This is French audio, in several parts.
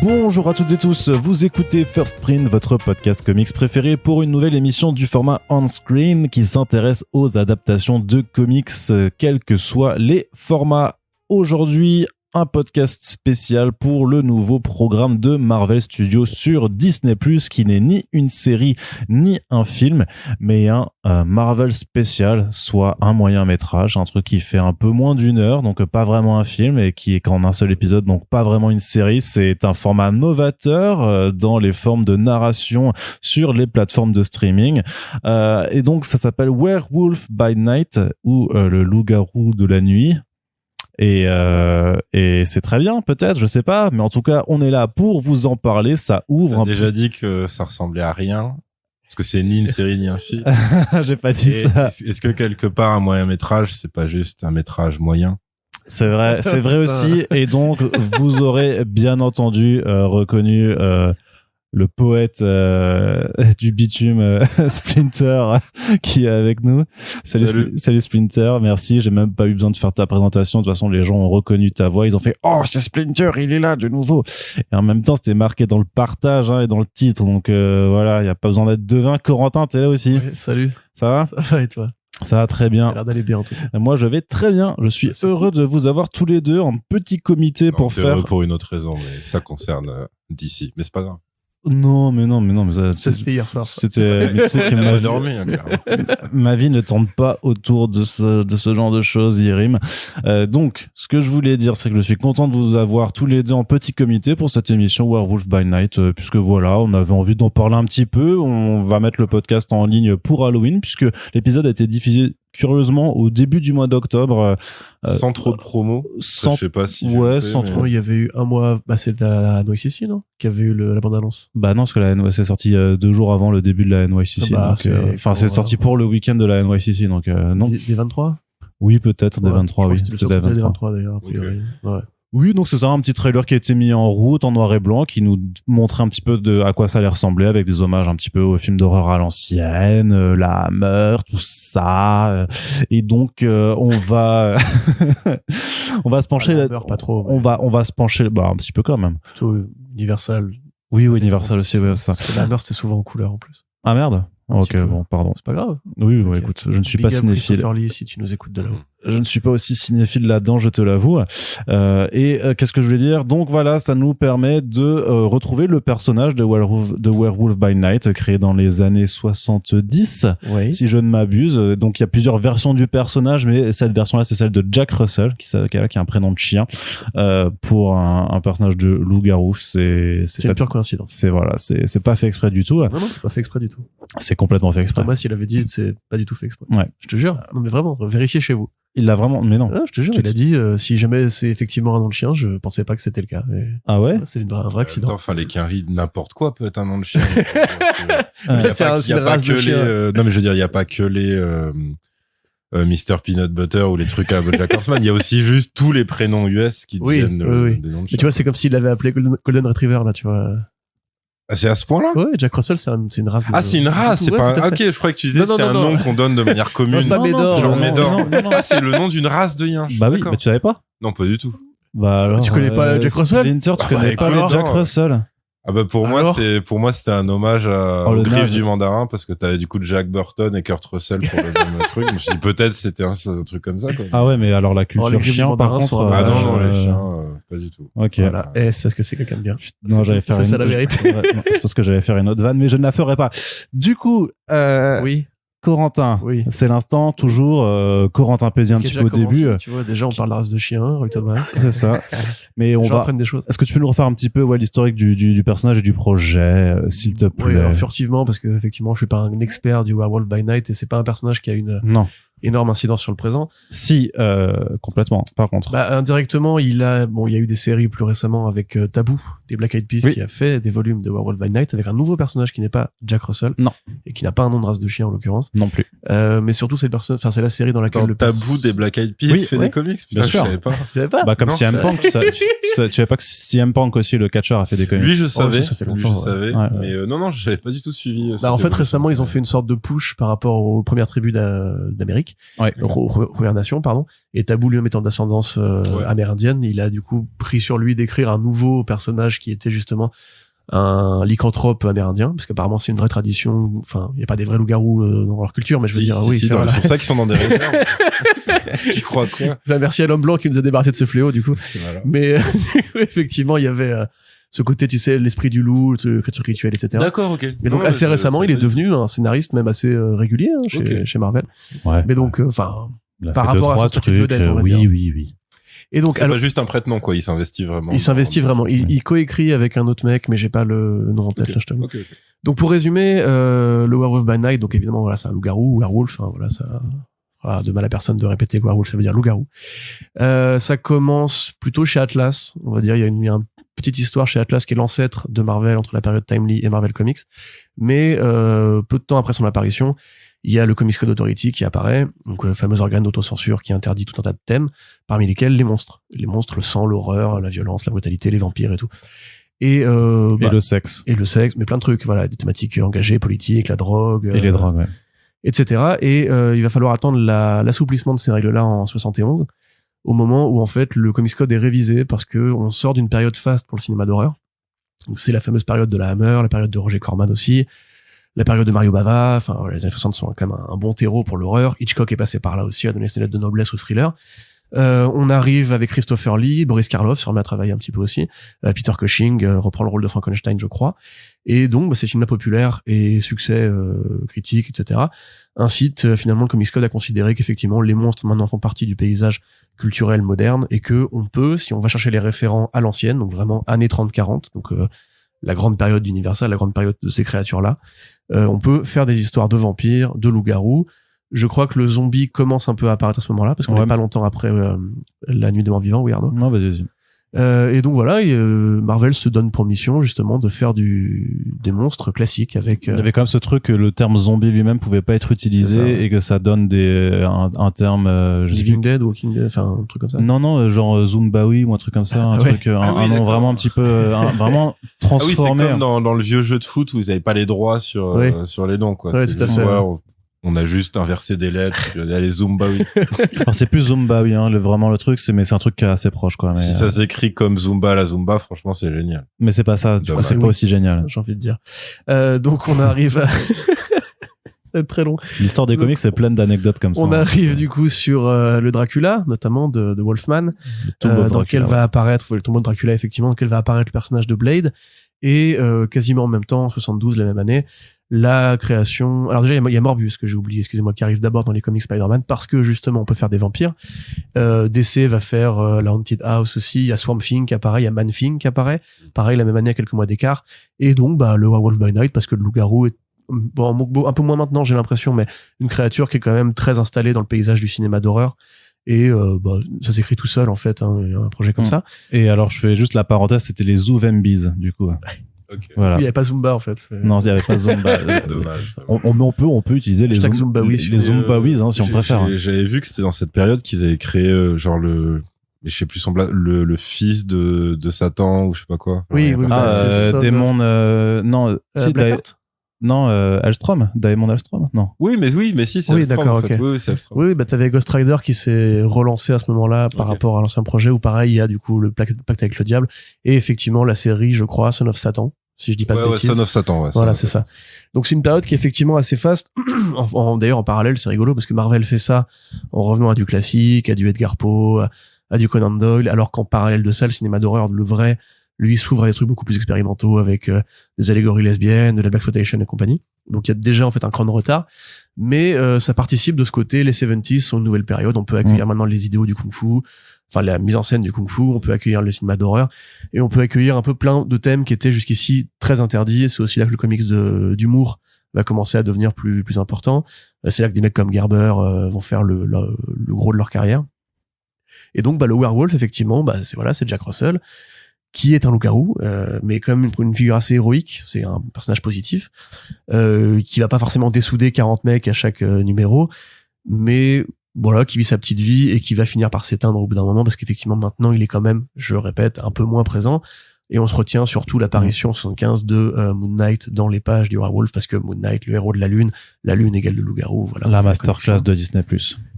Bonjour à toutes et tous, vous écoutez First Print, votre podcast comics préféré pour une nouvelle émission du format on-screen qui s'intéresse aux adaptations de comics, quels que soient les formats. Aujourd'hui, un podcast spécial pour le nouveau programme de Marvel Studios sur Disney+, qui n'est ni une série ni un film, mais un Marvel spécial, soit un moyen métrage, un truc qui fait un peu moins d'une heure, donc pas vraiment un film, et qui est qu'en un seul épisode, donc pas vraiment une série. C'est un format novateur dans les formes de narration sur les plateformes de streaming, et donc ça s'appelle Werewolf by Night, ou le loup-garou de la nuit. Et c'est très bien, peut-être, je sais pas, mais en tout cas, on est là pour vous en parler. Ça ouvre. T'as déjà dit que ça ressemblait à rien, parce que c'est ni une série ni un film. J'ai pas dit ça. Est-ce que quelque part un moyen métrage, c'est pas juste un métrage moyen? C'est vrai aussi. Et donc, vous aurez bien entendu reconnu le poète du bitume, Splinter, qui est avec nous. Salut Splinter, merci. J'ai même pas eu besoin de faire ta présentation. De toute façon, les gens ont reconnu ta voix. Ils ont fait « Oh, c'est Splinter, il est là de nouveau !» Et en même temps, c'était marqué dans le partage et dans le titre. Donc voilà, il n'y a pas besoin d'être devin. Corentin, t'es là aussi. Ouais, salut. Ça va? Ça va et toi? Ça va très bien. Ça a l'air d'aller bien en tout cas. Moi, je vais très bien. Je suis heureux de vous avoir tous les deux en petit comité pour faire... Heureux pour une autre raison, mais ça concerne DC. Mais c'est pas grave. Non, mais ça, c'était hier soir. C'était, mais tu sais que ma vie ne tourne pas autour de ce genre de choses, Yérim. Donc, ce que je voulais dire, c'est que je suis content de vous avoir tous les deux en petit comité pour cette émission Werewolf by Night, puisque voilà, on avait envie d'en parler un petit peu. On va mettre le podcast en ligne pour Halloween, puisque l'épisode a été diffusé curieusement au début du mois d'octobre, sans trop de promo. Je sais pas si sans trop. Il y avait eu un mois, c'est à la NYCC, non, qui avait eu la bande annonce. Bah non, parce que la NYCC c'est sorti 2 jours avant le début de la NYCC. C'est sorti pour le week-end de la NYCC, donc non. Des 23. Oui, peut-être des 23. Oui, c'était des 23 d'ailleurs. A priori. Ouais. Oui, donc c'est ça, un petit trailer qui a été mis en route en noir et blanc, qui nous montrait un petit peu de à quoi ça allait ressembler, avec des hommages un petit peu aux films d'horreur à l'ancienne, la Hammer, tout ça. Et donc on va on va se pencher là. Pas trop. On va se pencher un petit peu quand même. Plutôt Universal. Oui, Universal aussi, ouais, ça. Parce que la Hammer c'était souvent en couleur en plus. Ah merde. Ok, bon, pardon. C'est pas grave. Oui, okay. Écoute, je ne suis pas cinéphile. Christopher Lee, si tu nous écoutes de là-haut. Je ne suis pas aussi cinéphile là-dedans, je te l'avoue. Qu'est-ce que je voulais dire? Donc voilà, ça nous permet de retrouver le personnage de Werewolf by Night, créé dans les années 70, oui. Si je ne m'abuse. Donc il y a plusieurs versions du personnage, mais cette version-là, c'est celle de Jack Russell, qui a un prénom de chien, pour un personnage de loup-garou. C'est une pure coïncidence. C'est pas fait exprès du tout. Non, c'est pas fait exprès du tout. C'est complètement fait exprès. Thomas, il avait dit, c'est pas du tout fait exprès. Ouais. Je te jure. Non, mais vraiment, vérifiez chez vous. Il l'a vraiment, mais non. Ah, je te jure, il a dit, si jamais c'est effectivement un nom de chien, je pensais pas que c'était le cas. Et... Ah ouais? C'est un vrai accident. Fallait qu'un ride n'importe quoi peut être un nom de chien. C'est une race de chien. Non, mais je veux dire, il y a pas que les, Mr. Peanut Butter ou les trucs à BoJack Horseman. Il y a aussi juste tous les prénoms US qui deviennent des noms de chiens. Mais tu vois, c'est comme s'il l'avait appelé Golden Retriever, là, tu vois. Ah, c'est à ce point-là? Ouais, Jack Russell, c'est une race. C'est une race, c'est pas ok, je croyais que tu disais c'est un nom qu'on donne de manière commune. Non, c'est pas Médor. C'est genre Médor. C'est le nom d'une race de yinches. Bah oui, mais tu savais pas? Non, pas du tout. Bah alors. Tu connais pas Jack Russell? Splinter, tu connais pas les Jack Russell? Ah bah pour moi c'était un hommage au Griffes du Mandarin, parce que t'avais du coup Jack Burton et Kurt Russell pour le même truc. Je me suis dit peut-être c'était un truc comme ça, quoi. Ah ouais, mais alors la culture chien par contre. Ah non, les chiens pas du tout. Ok. Voilà. C'est parce que c'est quelqu'un de bien. Non, j'allais faire c'est la vérité. C'est parce que j'allais faire une autre vanne, mais je ne la ferai pas. Du coup, oui. Corentin, oui. C'est l'instant, toujours Corentin Pédien un petit peu au début. Tu vois, déjà on parle de race de chien, Roy Thomas. C'est ça. Mais on va apprendre des choses. Est-ce que tu peux nous refaire un petit peu l'historique du personnage et du projet, s'il te plaît? Oui, alors, furtivement, parce que effectivement, je suis pas un expert du Werewolf by Night et c'est pas un personnage qui a une énorme incidence sur le présent. Si, complètement. Par contre. Indirectement, il y a eu des séries plus récemment avec Taboo, des Black Eyed Peas, qui a fait des volumes de Werewolf by Night avec un nouveau personnage qui n'est pas Jack Russell. Non. Et qui n'a pas un nom de race de chien en l'occurrence. Non plus. Mais surtout, c'est la série dans laquelle Taboo des Black Eyed Peas fait des comics. Putain, je savais pas. Tu savais pas? Bah, comme CM Punk, tu savais pas que CM Punk aussi, le catcheur, a fait des comics. Lui, je savais. Ça fait longtemps. Mais non, j'avais pas du tout suivi. En fait, récemment, ils ont fait une sorte de push par rapport aux premières tribus d'Amérique. Mexique, Première Nation, pardon. Et Taboo, lui, étant d'ascendance amérindienne, il a du coup pris sur lui d'écrire un nouveau personnage qui était justement un lycanthrope amérindien, parce qu'apparemment c'est une vraie tradition. Enfin, il y a pas des vrais loups-garous dans leur culture, mais je veux dire, c'est pour ça qu'ils sont dans des réserves. Tu crois quoi? Merci à l'homme blanc qui nous a débarrassé de ce fléau, du coup. Voilà. Mais effectivement, il y il y avait ce côté, tu sais, l'esprit du loup, le créature rituelle, etc. D'accord, ok. Et donc assez récemment, il est devenu un scénariste même assez régulier chez Marvel. Ouais. Mais donc, enfin, par rapport à son statut de vedette, on va dire. Oui. Et donc, c'est pas juste un prête-nom, quoi. Il s'investit vraiment. Il s'investit vraiment. Il coécrit avec un autre mec, mais j'ai pas le nom en tête, là, je t'avoue. Okay. Donc, pour résumer, le Werewolf by Night, donc évidemment, voilà, c'est un loup-garou, werewolf, hein, voilà, ça fera de mal à personne de répéter que werewolf, ça veut dire loup-garou. Ça commence plutôt chez Atlas, on va dire. Il y a une petite histoire chez Atlas qui est l'ancêtre de Marvel entre la période Timely et Marvel Comics. Mais, peu de temps après son apparition, il y a le Comics Code Authority qui apparaît, donc le fameux organe d'autocensure qui interdit tout un tas de thèmes, parmi lesquels les monstres. Les monstres, le sang, l'horreur, la violence, la brutalité, les vampires et tout. Et le sexe. Et le sexe, mais plein de trucs, voilà, des thématiques engagées, politiques, la drogue. Et les drogues, ouais. Etc. Et il va falloir attendre l'assouplissement de ces règles-là en 71, au moment où en fait le Comics Code est révisé parce que on sort d'une période faste pour le cinéma d'horreur. Donc c'est la fameuse période de la Hammer, la période de Roger Corman aussi, la période de Mario Bava, enfin les années 60 sont quand même un bon terreau pour l'horreur. Hitchcock est passé par là aussi, a donné ses lettres de noblesse au thriller. On arrive avec Christopher Lee, Boris Karloff se remet à travailler un petit peu aussi, Peter Cushing reprend le rôle de Frankenstein, je crois. Et donc ces films-là populaires et succès critique, etc. incite finalement le Comics Code à considérer qu'effectivement les monstres maintenant font partie du paysage culturel moderne et que on peut, si on va chercher les référents à l'ancienne, donc vraiment années 30-40, donc la grande période d'Universal, la grande période de ces créatures-là, on peut faire des histoires de vampires, de loups-garous. Je crois que le zombie commence un peu à apparaître à ce moment-là, parce qu'on n'est pas longtemps après La Nuit des Morts Vivants, oui Arnaud. Non, vas-y. Et donc voilà, Marvel se donne pour mission justement de faire des monstres classiques avec. Il y avait quand même ce truc que le terme zombie lui-même pouvait pas être utilisé et que ça donne un terme. Living Dead, Walking Dead, enfin un truc comme ça. Non, genre Zumbawi ou un truc comme ça, un truc, un nom vraiment un petit peu, vraiment transformé. Ah oui, c'est comme dans le vieux jeu de foot où ils avaient pas les droits sur les noms, quoi. Ouais, tout à fait. On a juste inversé des lettres, allez, Zumbawi. Alors, c'est plus Zumbawi, hein, vraiment le truc, mais c'est un truc qui est assez proche, quoi. Mais, si ça s'écrit comme Zumba, la Zumba, franchement, c'est génial. Mais c'est pas ça, du coup, c'est pas aussi génial. J'ai envie de dire. Donc, on arrive à... c'est très long. L'histoire des comics, c'est pleine d'anecdotes comme ça. On arrive, du coup, sur le Dracula, notamment de Wolfman, dans lequel va apparaître, le tombeau de Dracula, effectivement, dans lequel va apparaître le personnage de Blade, et quasiment en même temps, en 72, la même année, la création. Alors déjà il y a Morbius que j'ai oublié, excusez-moi, qui arrive d'abord dans les comics Spider-Man parce que justement on peut faire des vampires. DC va faire la Haunted House aussi, il y a Swamp Thing qui apparaît, il y a Man Thing qui apparaît, pareil la même année à quelques mois d'écart, et donc le Werewolf by Night parce que le loup-garou est un peu moins maintenant j'ai l'impression, mais une créature qui est quand même très installée dans le paysage du cinéma d'horreur. Et ça s'écrit tout seul en fait, hein, un projet comme ça. Et alors je fais juste la parenthèse, c'était les Zoovembies du coup. Okay. Voilà. Oui, il n'y avait pas Zumba en fait. Non, il n'y avait pas Zumba. Dommage. On peut utiliser les Zumbawies hein, si on préfère. J'avais vu que c'était dans cette période qu'ils avaient créé genre mais je sais plus le fils de Satan ou je sais pas quoi. Oui, Démon non, si non, Alstrom, Daemon Alstrom, non. Oui, mais si, c'est Alstrom. D'accord, en fait. okay. Oui, c'est Alstrom. Oui, t'avais Ghost Rider qui s'est relancé à ce moment-là par rapport à l'ancien projet où pareil, il y a du coup le pacte avec le diable et effectivement la série, je crois, Son of Satan, si je dis pas de bêtises. Son of Satan, ouais. Voilà, c'est ça. Donc c'est une période qui est effectivement assez faste. D'ailleurs, en parallèle, c'est rigolo parce que Marvel fait ça en revenant à du classique, à du Edgar Poe, à du Conan Doyle, alors qu'en parallèle de ça, le cinéma d'horreur, le vrai, lui s'ouvre à des trucs beaucoup plus expérimentaux avec des allégories lesbiennes, de la blaxploitation et compagnie. Donc il y a déjà en fait un cran de retard, mais ça participe de ce côté. Les 70s sont une nouvelle période. On peut accueillir maintenant les idéaux du kung-fu, enfin la mise en scène du kung-fu. On peut accueillir le cinéma d'horreur et on peut accueillir un peu plein de thèmes qui étaient jusqu'ici très interdits. C'est aussi là que le comics d'humour va commencer à devenir plus important. C'est là que des mecs comme Gerber vont faire le gros de leur carrière. Et donc le werewolf effectivement, c'est Jack Russell, qui est un loup-garou, mais quand même une figure assez héroïque. C'est un personnage positif, qui va pas forcément dessouder 40 mecs à chaque numéro, mais voilà, qui vit sa petite vie et qui va finir par s'éteindre au bout d'un moment parce qu'effectivement maintenant il est quand même, je le répète, un peu moins présent. Et on se retient surtout l'apparition en 75 de Moon Knight dans les pages du Werewolf, parce que Moon Knight, le héros de la Lune égale le loup-garou. Voilà, la masterclass de Disney+.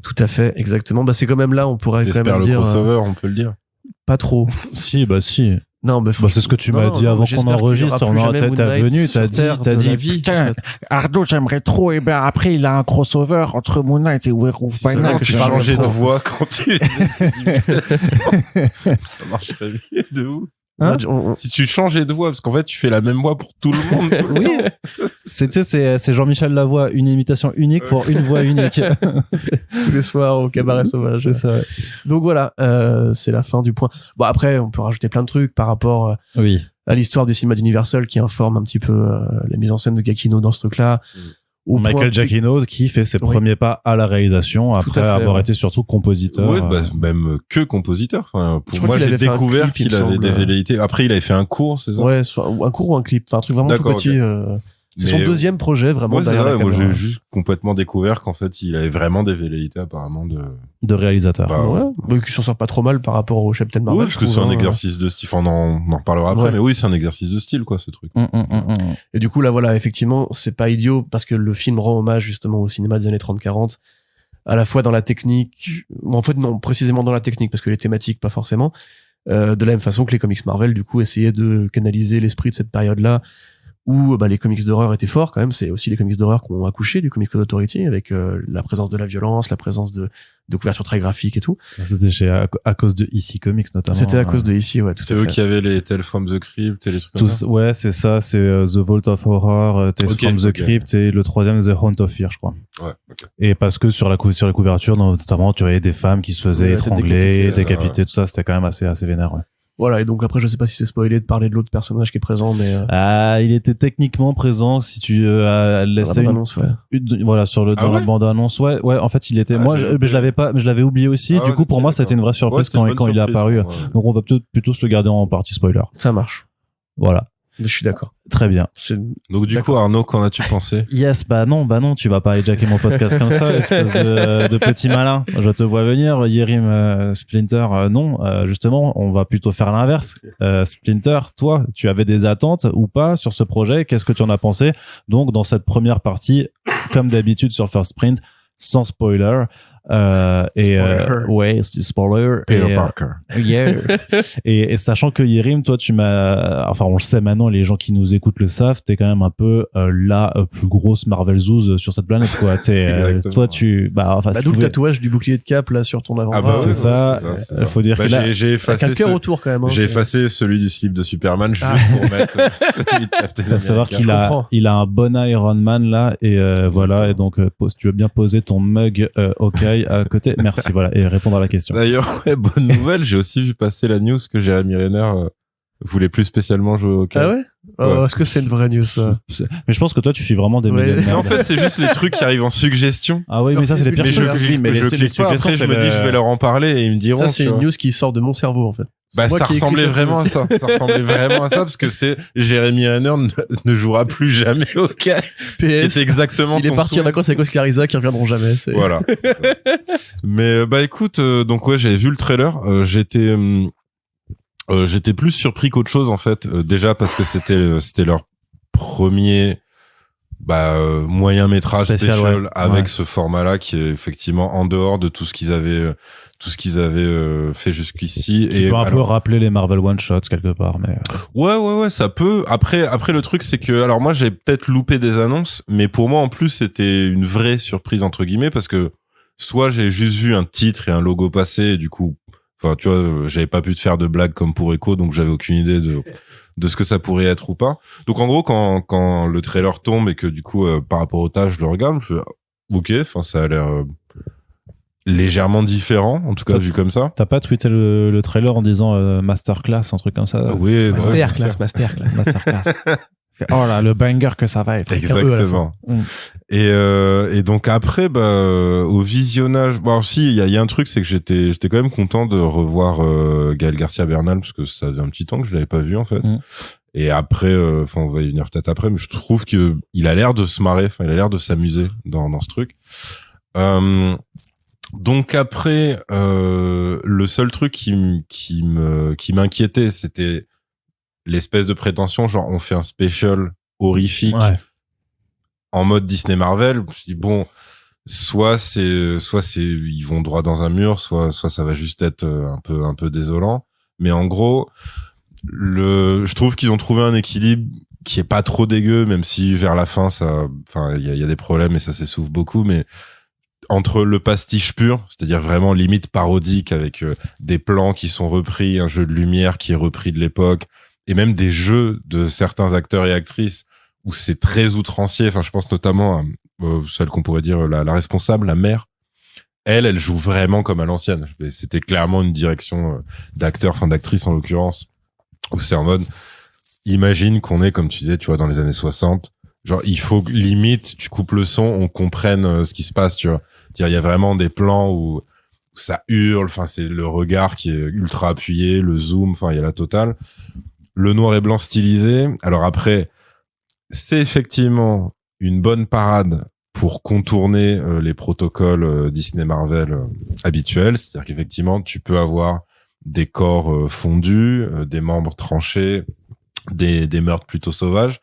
Tout à fait, exactement. Bah c'est quand même là, on pourrait quand même le dire crossover, on peut le dire. pas trop. Si. Non, mais c'est ce que tu m'as dit avant qu'on enregistre. T'as venu, t'as dit, putain, Ardo, j'aimerais trop. Et ben après, il a un crossover entre Moon Knight et Werewolf by Night. Tu changeais de voix quand tu ça marcherait mieux de ouf. Hein si tu changeais de voix, parce qu'en fait, tu fais la même voix pour tout le monde. Oui. C'est Jean-Michel Lavoie, une imitation unique pour une voix unique. Tous les soirs au cabaret sauvage. C'est ça. Ouais. Donc voilà, c'est la fin du point. Bon, après, on peut rajouter plein de trucs par rapport à l'histoire du cinéma d'Universal qui informe un petit peu la mise en scène de Giacchino dans ce truc-là. Michael Giacchino qui fait ses premiers pas à la réalisation après avoir été surtout compositeur. Oui, même que compositeur. Enfin, pour moi, j'ai découvert qu'il avait des velléités. Après, il avait fait un cours, c'est ça? Ouais, un cours ou un clip. Enfin, un truc vraiment tout petit. C'est son deuxième projet, vraiment. Ouais, derrière moi, j'ai juste complètement découvert qu'en fait, il avait vraiment des velléités, apparemment, de réalisateur. Mais qui s'en sort pas trop mal par rapport au Captain Marvel. Ouais, parce que c'est un exercice de style. Enfin, on en reparlera après, mais oui, c'est un exercice de style, quoi, ce truc. Et du coup, là, voilà, effectivement, c'est pas idiot parce que le film rend hommage, justement, au cinéma des années 30-40, à la fois dans la technique, en fait, non, précisément dans la technique, parce que les thématiques, pas forcément, de la même façon que les comics Marvel, du coup, essayaient de canaliser l'esprit de cette période-là, où les comics d'horreur étaient forts quand même. C'est aussi les comics d'horreur qui ont accouché du Comics Code Authority, avec la présence de la violence, la présence de couvertures très graphiques et tout. C'était à cause de EC Comics notamment. C'était à cause de EC, ouais, tout à fait. C'est eux qui avaient les Tales from the Crypt et les trucs comme ça. Ouais, c'est ça, c'est The Vault of Horror, Tales from the Crypt et le troisième The Haunt of Fear, je crois. Ouais, ok. Et parce que sur les couvertures, notamment, tu voyais des femmes qui se faisaient étrangler, décapiter, tout ça, c'était quand même assez vénère, ouais. Voilà, et donc après, je sais pas si c'est spoilé de parler de l'autre personnage qui est présent, mais... il était techniquement présent si tu laissais voilà, sur dans la bande-annonce, ouais, en fait, il était... je l'avais oublié aussi, du coup, pour moi, ça a été une vraie surprise quand il est apparu. Donc, on va plutôt se le garder en partie spoiler. Ça marche. Voilà. Je suis d'accord. Très bien. Donc du coup, Arnaud, qu'en as-tu pensé? Yes, non, tu vas pas hijacker mon podcast comme ça, espèce de petit malin. Je te vois venir, Yerim Splinter, non. Justement, on va plutôt faire l'inverse. Splinter, toi, tu avais des attentes ou pas sur ce projet? Qu'est-ce que tu en as pensé? Donc, dans cette première partie, comme d'habitude sur First Print, sans spoiler. Spoiler. Peter Parker. Yeah. et sachant que Yerim, toi, on le sait maintenant, les gens qui nous écoutent le savent, t'es quand même un peu la plus grosse Marvel Zouz sur cette planète, quoi. Toi, d'où le tatouage du bouclier de Cap là sur ton avant-bras. Ah bah c'est ça. Il faut dire que là, j'ai effacé un cœur autour quand même. J'ai effacé celui du slip de Superman juste pour mettre celui de Captain America. Faut savoir qu'il a un bon Iron Man là et voilà. Et donc, si tu veux bien poser ton mug, ok. À côté, merci, voilà, et répondre à la question. D'ailleurs, bonne nouvelle, j'ai aussi vu passer la news que Jeremy Renner voulait plus spécialement jouer au hockey. Ah ouais? Est-ce que c'est une vraie news, ça? Mais je pense que toi, tu fais vraiment des médias de merde. En fait, c'est juste les trucs qui arrivent en suggestion. Ah oui, mais ça, c'est les pires choses. Mais je clique pas, après, je me dis, je vais leur en parler et ils me diront. Ça, c'est une news qui sort de mon cerveau, en fait. Ça ressemblait vraiment à ça. Ça ressemblait vraiment à ça parce que c'était Jeremy Renner ne jouera plus jamais au hockey. PS. C'est exactement il est parti en vacances avec Oscar Isaac qui reviendront jamais. Voilà. Mais, écoute, donc ouais, j'avais vu le trailer, j'étais plus surpris qu'autre chose, en fait. Déjà parce que c'était leur premier, moyen métrage spécial avec ce format-là qui est effectivement en dehors de tout ce qu'ils avaient fait jusqu'ici. Et peut un peu rappeler les Marvel One Shots quelque part, mais. Ouais, ça peut. Après, le truc, c'est que, alors moi, j'ai peut-être loupé des annonces, mais pour moi, en plus, c'était une vraie surprise, entre guillemets, parce que soit j'ai juste vu un titre et un logo passer, et du coup, enfin, tu vois, j'avais pas pu te faire de blagues comme pour Echo, donc j'avais aucune idée de ce que ça pourrait être ou pas. Donc, en gros, quand le trailer tombe et que, du coup, par rapport au tas, je le regarde, je fais, ok, enfin, ça a l'air, légèrement différent, en tout cas vu comme ça. T'as pas tweeté le trailer en disant masterclass, un truc comme ça? Oui, masterclass. Oh là, le banger que ça va être. Exactement. Et donc après, au visionnage, si il y a un truc, c'est que j'étais quand même content de revoir Gaël Garcia Bernal parce que ça faisait un petit temps que je l'avais pas vu en fait. Et après, on va y venir peut-être après, mais je trouve que il a l'air de se marrer, il a l'air de s'amuser dans ce truc. Donc après, le seul truc qui m'inquiétait, c'était l'espèce de prétention, genre on fait un special horrifique Ouais. en mode Disney Marvel. Je me suis dit, bon, soit c'est ils vont droit dans un mur, soit ça va juste être un peu désolant. Mais en gros, je trouve qu'ils ont trouvé un équilibre qui est pas trop dégueu, même si vers la fin il y a des problèmes et ça s'essouffle beaucoup, mais entre le pastiche pur, c'est-à-dire vraiment limite parodique avec des plans qui sont repris, un jeu de lumière qui est repris de l'époque, et même des jeux de certains acteurs et actrices où c'est très outrancier. Enfin, je pense notamment à celle qu'on pourrait dire la responsable, la mère. Elle joue vraiment comme à l'ancienne. C'était clairement une direction d'acteur, enfin d'actrice en l'occurrence, où c'est en mode, imagine qu'on est, comme tu disais, tu vois, dans les années 60. Genre, il faut limite, tu coupes le son, on comprenne ce qui se passe, tu vois. Il y a vraiment des plans où ça hurle, enfin, c'est le regard qui est ultra appuyé, le zoom, enfin, il y a la totale. Le noir et blanc stylisé. Alors après, c'est effectivement une bonne parade pour contourner les protocoles Disney Marvel habituels. C'est-à-dire qu'effectivement, tu peux avoir des corps fondus, des membres tranchés, des meurtres plutôt sauvages,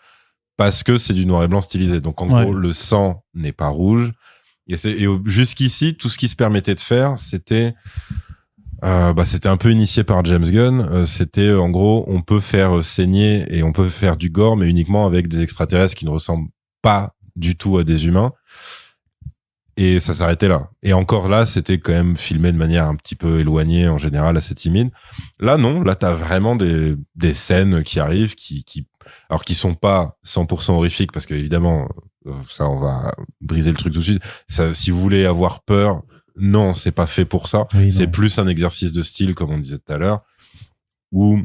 parce que c'est du noir et blanc stylisé. Donc en gros, le sang n'est pas rouge. Et jusqu'ici, tout ce qui se permettait de faire, c'était un peu initié par James Gunn. C'était en gros, on peut faire saigner et on peut faire du gore, mais uniquement avec des extraterrestres qui ne ressemblent pas du tout à des humains. Et ça s'arrêtait là. Et encore là, c'était quand même filmé de manière un petit peu éloignée, en général assez timide. Là, non. Là, t'as vraiment des scènes qui arrivent, qui sont pas 100% horrifiques, parce que évidemment, ça, on va briser le truc tout de suite. Ça, si vous voulez avoir peur, non, c'est pas fait pour ça. Oui, c'est non. plus un exercice de style, comme on disait tout à l'heure, où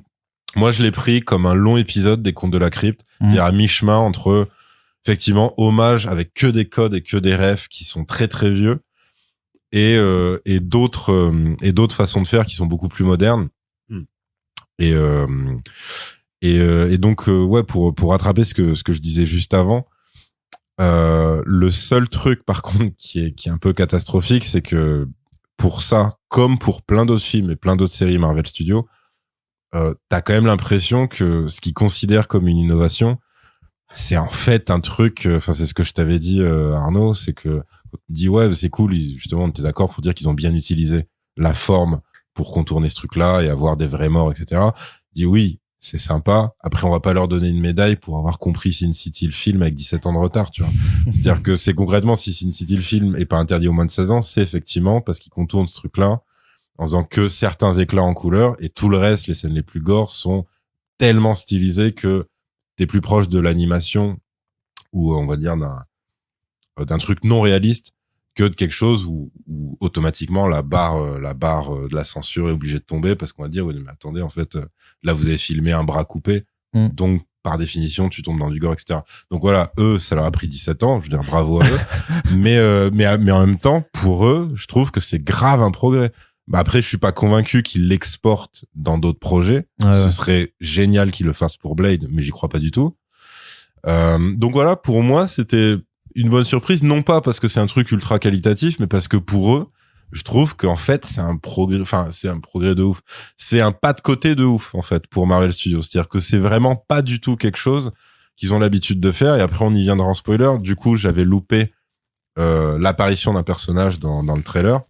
moi, je l'ai pris comme un long épisode des Contes de la Crypte, c'est-à-dire à mi-chemin entre effectivement hommage avec que des codes et que des refs qui sont très très vieux et d'autres façons de faire qui sont beaucoup plus modernes. Et donc ouais, pour rattraper ce que je disais juste avant, le seul truc par contre qui est un peu catastrophique, c'est que pour ça, comme pour plein d'autres films et plein d'autres séries Marvel Studios, t'as quand même l'impression que ce qu'ils considèrent comme une innovation, c'est en fait un truc, enfin c'est ce que je t'avais dit Arnaud, c'est que tu dis ouais c'est cool, justement t'es d'accord pour dire qu'ils ont bien utilisé la forme pour contourner ce truc-là et avoir des vrais morts, etc. Dis oui, c'est sympa. Après on va pas leur donner une médaille pour avoir compris Sin City le film avec 17 ans de retard, tu vois. C'est-à-dire que c'est concrètement, si Sin City le film est pas interdit aux moins de 16 ans, c'est effectivement parce qu'ils contournent ce truc-là en faisant que certains éclats en couleur, et tout le reste, les scènes les plus gore sont tellement stylisées que t'es plus proche de l'animation, ou on va dire d'un truc non réaliste, que de quelque chose où automatiquement la barre de la censure est obligée de tomber, parce qu'on va dire oui mais attendez, en fait là vous avez filmé un bras coupé, donc par définition tu tombes dans du gore, etc. Donc voilà, eux ça leur a pris 17 ans, je veux dire bravo à eux. mais en même temps pour eux je trouve que c'est grave un progrès. Après je suis pas convaincu qu'ils l'exportent dans d'autres projets. Ce serait génial qu'ils le fassent pour Blade, mais j'y crois pas du tout. Donc voilà, pour moi c'était une bonne surprise, non pas parce que c'est un truc ultra qualitatif, mais parce que pour eux, je trouve qu'en fait, c'est un progrès de ouf. C'est un pas de côté de ouf, en fait, pour Marvel Studios. C'est-à-dire que c'est vraiment pas du tout quelque chose qu'ils ont l'habitude de faire. Et après, on y viendra en spoiler. Du coup, j'avais loupé l'apparition d'un personnage dans le trailer.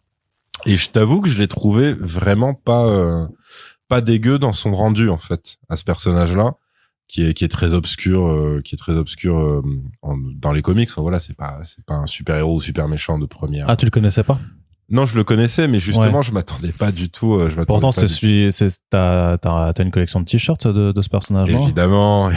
Et je t'avoue que je l'ai trouvé vraiment pas dégueu dans son rendu, en fait, à ce personnage-là. Qui est très obscur, dans les comics. Enfin, voilà, c'est pas un super héros ou super méchant de première. Ah, tu le connaissais pas? Non, je le connaissais, mais justement, je m'attendais pas du tout. Pourtant, t'as une collection de t-shirts de ce personnage-là. Évidemment.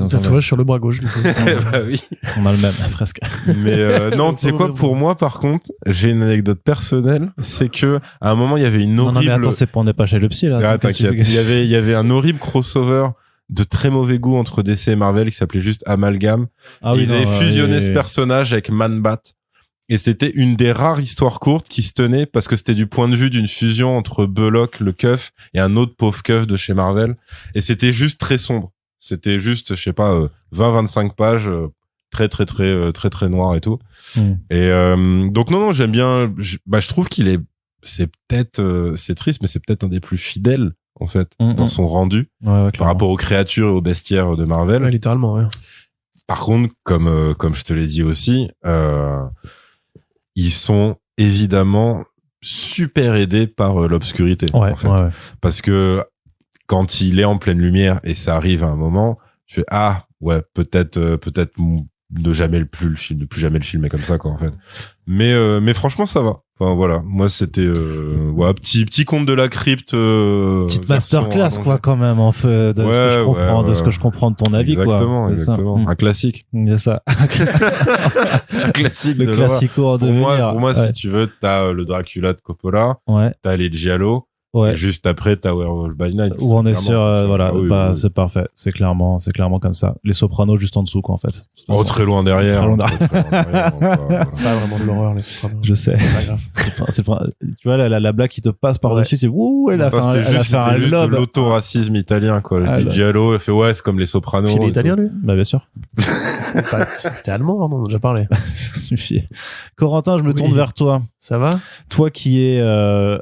Tatouage sur le bras gauche, du coup. Bah oui. On a le même, presque. Mais non, tu sais quoi, pour moi, par contre, j'ai une anecdote personnelle, c'est que à un moment, il y avait une horrible. Non, mais attends, on n'est pas chez le psy là. Ah, t'inquiète. Il y avait un horrible crossover de très mauvais goût entre DC et Marvel qui s'appelait juste Amalgame. Ils avaient fusionné ce personnage avec Man-Bat. Et c'était une des rares histoires courtes qui se tenait parce que c'était du point de vue d'une fusion entre Bullock, le keuf, et un autre pauvre keuf de chez Marvel. Et c'était juste très sombre. C'était juste, je sais pas, 20-25 pages, très noir et tout. Et donc non, j'aime bien. Je trouve c'est triste, mais c'est peut-être un des plus fidèles en fait, dans son rendu, par rapport aux créatures et aux bestiaires de Marvel. Ouais, littéralement, ouais. Par contre, comme je te l'ai dit aussi, ils sont évidemment super aidés par l'obscurité, en fait. Parce que quand il est en pleine lumière et ça arrive à un moment, tu fais peut-être ne plus jamais le filmer comme ça, quoi, en fait. Mais franchement, ça va. Enfin, voilà. Moi, c'était, petit conte de la crypte, petite masterclass, quoi, quand même, en fait, de ce que je comprends de ton avis, exactement. Un classique. C'est ça. Un classique. Le classico en devenir. Pour moi, si tu veux, t'as le Dracula de Coppola. T'as les Giallo. Et juste après, t'as Werewolf by Night. Où on est sur, c'est parfait. C'est clairement comme ça. Les Sopranos juste en dessous, quoi, en fait. Très loin derrière. C'est pas vraiment de l'horreur, les Sopranos. Je sais. C'est pas tu vois, la blague qui te passe par-dessus, c'est, elle a fait un lob. L'autoracisme italien, quoi. Le Giallo, elle fait, c'est comme les Sopranos. Il est italien, lui? Bah, bien sûr. T'es allemand, on en a déjà parlé. Ça suffit. Corentin, je me tourne vers toi. Ça va? Toi qui es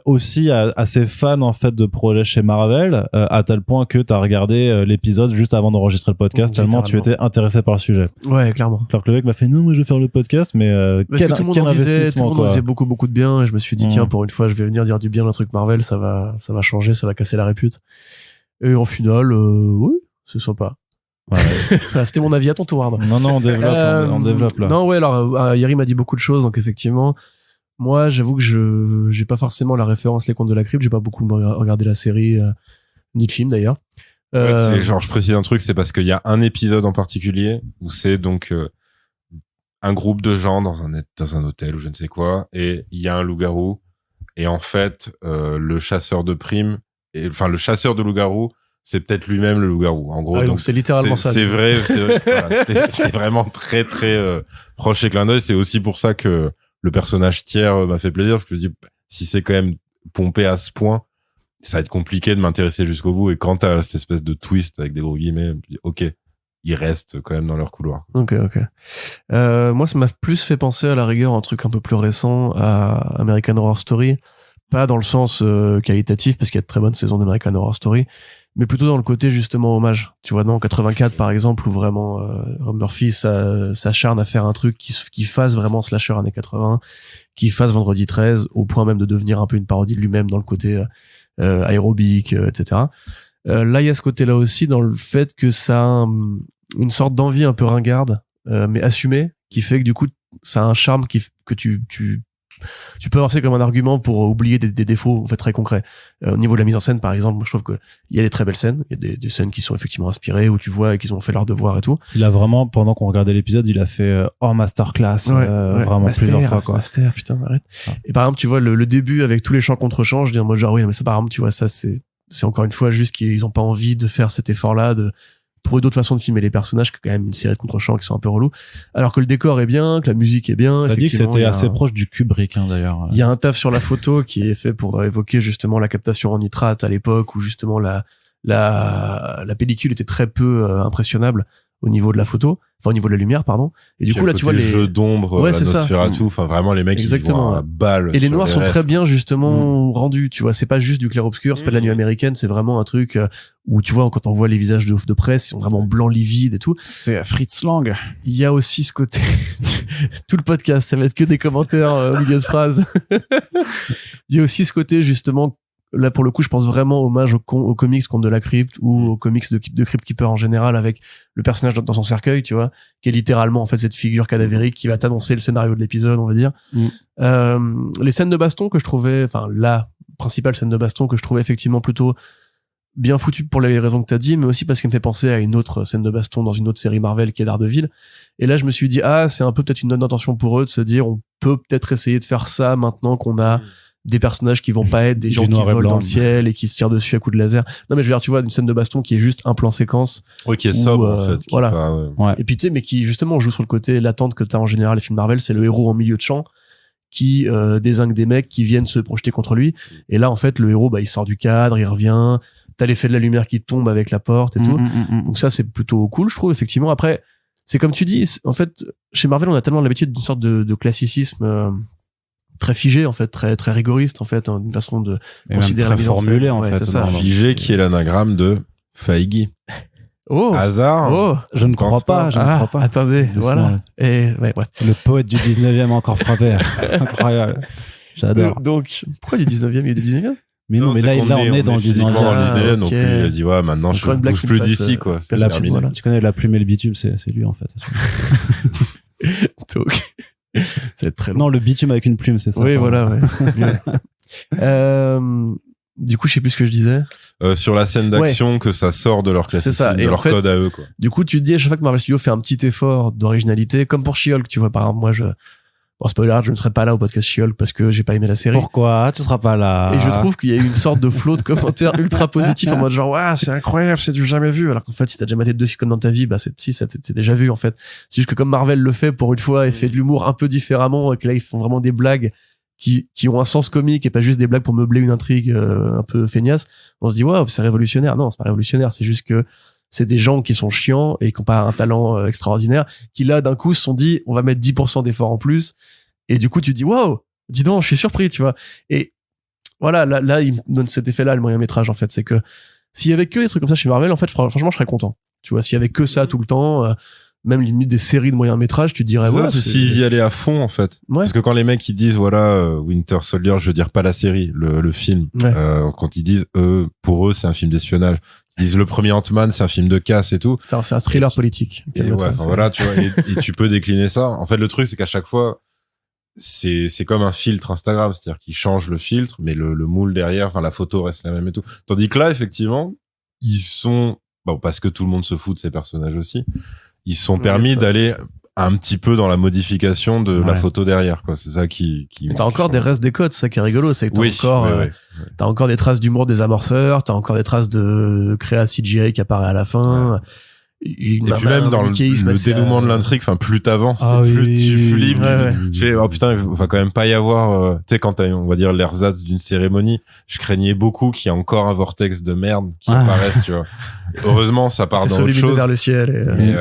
aussi assez fan en fait de projets chez Marvel, à tel point que t'as regardé l'épisode juste avant d'enregistrer le podcast, tellement tu étais intéressé par le sujet. Ouais, clairement. Alors que le mec m'a fait non, moi je vais faire le podcast, mais quel investissement, tout le monde disait beaucoup de bien, et je me suis dit tiens, pour une fois je vais venir dire du bien d'un truc Marvel, ça va changer, ça va casser la répute. Et en final, oui, c'est sympa. Ouais. C'était mon avis, à ton tour, Arnaud. Non, on développe là. Non, ouais, alors Yeri m'a dit beaucoup de choses, donc effectivement, moi, j'avoue que j'ai pas forcément la référence Les Contes de la Crypte, j'ai pas beaucoup regardé la série, ni le film d'ailleurs. C'est genre, je précise un truc, c'est parce qu'il y a un épisode en particulier où c'est donc un groupe de gens dans un hôtel ou je ne sais quoi, et il y a un loup-garou, et en fait, le chasseur de primes, le chasseur de loup-garou, c'est peut-être lui-même le loup-garou, en gros. Donc c'est littéralement ça. C'est vrai, voilà, c'était vraiment très très proche et clin d'œil. C'est aussi pour ça que le personnage tiers m'a fait plaisir, parce que je me dis, si c'est quand même pompé à ce point, ça va être compliqué de m'intéresser jusqu'au bout. Et quand t'as cette espèce de twist avec des gros guillemets, je me dis, ok, ils restent quand même dans leur couloir. Ok. Moi, ça m'a plus fait penser à la rigueur un truc un peu plus récent, à American Horror Story. Pas dans le sens qualitatif, parce qu'il y a de très bonnes saisons d'American Horror Story, mais plutôt dans le côté justement hommage. Tu vois, en 84 par exemple, où vraiment Rob Murphy s'acharne à faire un truc qui fasse vraiment slasher années 80, qui fasse Vendredi 13, au point même de devenir un peu une parodie de lui-même dans le côté aérobique, etc. Là, il y a ce côté-là aussi dans le fait que ça a une sorte d'envie un peu ringarde, mais assumée, qui fait que du coup, ça a un charme que tu peux avancer comme un argument pour oublier des défauts en fait très concrets. Au niveau de la mise en scène, par exemple, moi, je trouve que il y a des très belles scènes, il y a des scènes qui sont effectivement inspirées, où tu vois qu'ils ont fait leur devoir et tout. Il a vraiment, pendant qu'on regardait l'épisode, il a fait masterclass, vraiment plusieurs fois, quoi. Master, putain, arrête. Et par exemple, tu vois le début avec tous les chants contre chants, je dis en mode genre oui, mais ça par exemple, tu vois, ça c'est encore une fois juste qu'ils ont pas envie de faire cet effort-là, de trouver d'autres façons de filmer les personnages, que quand même une série de contre-champs qui sont un peu relous, alors que le décor est bien, que la musique est bien. T'as dit que c'était assez proche du Kubrick, d'ailleurs. Il y a un taf sur la photo qui est fait pour évoquer justement la captation en nitrate à l'époque, où justement la pellicule était très peu impressionnable au niveau de la photo, enfin au niveau de la lumière, pardon. Et du coup là tu vois les jeux d'ombre, l'atmosphère, tout, enfin vraiment les mecs ils vont à balle. Et les noirs sont très bien justement rendus, tu vois, c'est pas juste du clair-obscur, c'est pas de la nuit américaine, c'est vraiment un truc où tu vois quand on voit les visages de presse, ils sont vraiment blancs livides et tout. C'est Fritz Lang. Il y a aussi ce côté tout le podcast, ça va être que des commentaires au milieu de phrases. Il y a aussi ce côté justement, là pour le coup je pense vraiment hommage aux comics Contes de la Crypte, ou aux comics de Crypt Keeper en général, avec le personnage dans son cercueil, tu vois, qui est littéralement en fait cette figure cadavérique qui va t'annoncer le scénario de l'épisode, on va dire. Les scènes de baston que je trouvais, enfin la principale scène de baston que je trouvais effectivement plutôt bien foutue pour les raisons que t'as dit, mais aussi parce qu'elle me fait penser à une autre scène de baston dans une autre série Marvel qui est Daredevil. Et là je me suis dit c'est un peu peut-être une bonne intention pour eux de se dire on peut peut-être essayer de faire ça maintenant qu'on a des personnages qui vont pas être des gens qui volent dans le ciel et qui se tirent dessus à coups de laser. Non mais je veux dire, tu vois, une scène de baston qui est juste un plan séquence. Oui, qui est sobre en fait. Voilà. Ouais. Et puis tu sais, mais qui justement joue sur le côté l'attente que t'as en général les films Marvel, c'est le héros en milieu de champ qui dézingue des mecs qui viennent se projeter contre lui. Et là en fait, le héros il sort du cadre, il revient. T'as l'effet de la lumière qui tombe avec la porte et tout. Donc ça c'est plutôt cool, je trouve effectivement. Après, c'est comme tu dis, en fait, chez Marvel on a tellement l'habitude d'une sorte de classicisme très figé en fait, très très rigoriste en fait, une façon de Et même considérer très la mise en scène. formulé, en Ouais, fait, c'est ça. dans- Figé, qui est l'anagramme de Feige. Oh, Hasard. oh. Je ne pense crois pas, pas. je ne crois pas. Attendez, Laisse-moi- voilà. Et ouais, bref. Le poète du 19e encore frappé. Incroyable. J'adore. Donc, pourquoi du 19e? Il y a du 19e? Mais non, mais c'est là, qu'on là, on est dans le physiquement 19e. dans le 19e, Ah, donc ok. lui, il a dit, ouais, maintenant, Encore je une blague bouge qui plus me passe, d'ici, quoi. C'est la terminé. voilà. Tu connais la plume et le bitume, c'est lui, en fait. Donc, ça va être très long. Non, le bitume avec une plume, c'est ça. Oui, pardon. voilà, ouais. Du coup, je sais plus ce que je disais. Sur la scène d'action, que ça sort de leur C'est classicisme, ça. Et de en leur fait, code à eux, quoi. Du coup, tu te dis à chaque fois que Marvel Studios fait un petit effort d'originalité, comme pour She-Hulk, tu vois, par exemple, moi, bon, spoiler alert, je ne serai pas là au podcast She-Hulk parce que j'ai pas aimé la série. Pourquoi tu seras pas là? Et je trouve qu'il y a eu une sorte de flot de commentaires ultra positifs en mode genre, ouais, c'est incroyable, c'est du jamais vu. Alors qu'en fait, si t'as déjà maté 2 sitcoms dans ta vie, bah, c'est déjà vu, en fait. C'est juste que comme Marvel le fait pour une fois et fait de l'humour un peu différemment et que là, ils font vraiment des blagues qui ont un sens comique et pas juste des blagues pour meubler une intrigue un peu feignasse, on se dit, waouh, c'est révolutionnaire. Non, c'est pas révolutionnaire, c'est juste que c'est des gens qui sont chiants et qui ont pas un talent extraordinaire, qui là, d'un coup, se sont dit, on va mettre 10% d'efforts en plus. Et du coup, tu dis, waouh, dis donc, je suis surpris, tu vois. Et voilà, là, il me donne cet effet-là, le moyen métrage, en fait. C'est que s'il y avait que des trucs comme ça chez Marvel, en fait, franchement, je serais content. Tu vois, s'il y avait que ça tout le temps, même limite des séries de moyen métrage, tu te dirais, Ça, ouais, c'est s'ils y allaient à fond, en fait. Ouais. Parce que quand les mecs, ils disent, voilà, Winter Soldier, je veux dire pas la série, le film, Ouais. quand ils disent, pour eux, c'est un film d'espionnage. Ils disent, le premier Ant-Man, c'est un film de casse et tout. c'est un thriller politique. Et ouais, enfin, voilà, tu vois, et tu peux décliner ça. En fait, le truc, c'est qu'à chaque fois, c'est comme un filtre Instagram, c'est-à-dire qu'ils changent le filtre, mais le moule derrière, enfin, la photo reste la même et tout. Tandis que là, effectivement, ils sont, bon, parce que tout le monde se fout de ces personnages aussi, ils se sont permis ça. d'aller un petit peu dans la modification de la Ouais. photo derrière, quoi. C'est ça qui T'as encore des restes des codes, c'est ça qui est rigolo, c'est que t'as oui, encore, ouais. t'as encore des traces d'humour des amorceurs, t'as encore des traces de créa CGI qui apparaît à la fin. Et puis même dans le dénouement de l'intrigue, enfin, plus t'avances, Ah plus oui, tu oui, flippes. ouais. Oh putain, il va quand même pas y avoir, tu sais, quand t'as, on va dire, l'ersatz d'une cérémonie, je craignais beaucoup qu'il y ait encore un vortex de merde qui apparaisse, tu vois. Heureusement, ça part dans autre chose. vers le ciel. Mais,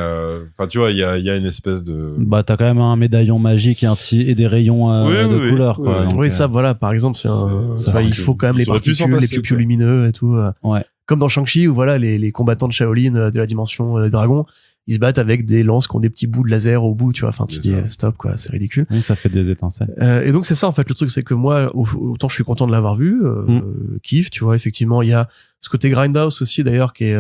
enfin, tu vois, il y a une espèce de... Bah, t'as quand même un médaillon magique et des rayons Oui, de oui, couleur, quoi. oui. Donc, Oui, ça, voilà, par exemple, c'est un, Ça, tu vois, c'est il faut quand même les ils auraient pu s'en particules, les passer, pipios quoi. lumineux et tout. Ouais. Comme dans Shang-Chi, où voilà, les combattants de Shaolin de la dimension des dragons, ils se battent avec des lances qui ont des petits bouts de laser au bout, tu vois. Enfin, tu C'est dis, ça. stop, quoi, c'est ridicule. Oui, ça fait des étincelles. Et donc, c'est ça, en fait, le truc, c'est que moi, autant je suis content de l'avoir vu, kiff, tu vois, effectivement, il y a ce côté grindhouse aussi, d'ailleurs, qui est,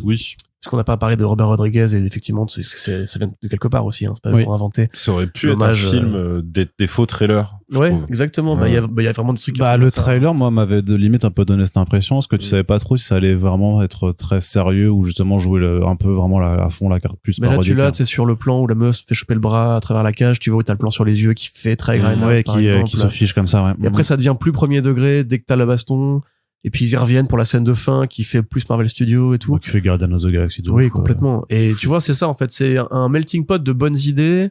Oui. parce qu'on n'a pas parlé de Robert Rodriguez, et effectivement, ça vient de quelque part aussi, hein, c'est pas Oui. pour inventer. Ça aurait pu Dommage, être un film des faux trailers. je Ouais, trouve. exactement. Bah, Ouais. il y a vraiment des trucs qui Bah, ressemblent à le ça. trailer, moi, m'avait de limite un peu donné cette impression, parce que tu savais pas trop si ça allait vraiment être très sérieux ou justement jouer un peu vraiment à fond la carte plus Mais là, tu parodique. l'as, c'est sur le plan où la meuf se fait choper le bras à travers la cage, tu vois où t'as le plan sur les yeux qui fait très grindhouse, Ouais, par exemple. qui se fiche comme ça, ouais. Et après, ça devient plus premier degré dès que t'as la baston. Et puis, ils y reviennent pour la scène de fin qui fait plus Marvel Studios et tout. Qui fait Guardians of the Galaxy 2. Oui, complètement. Et tu vois, c'est ça, en fait. C'est un melting pot de bonnes idées,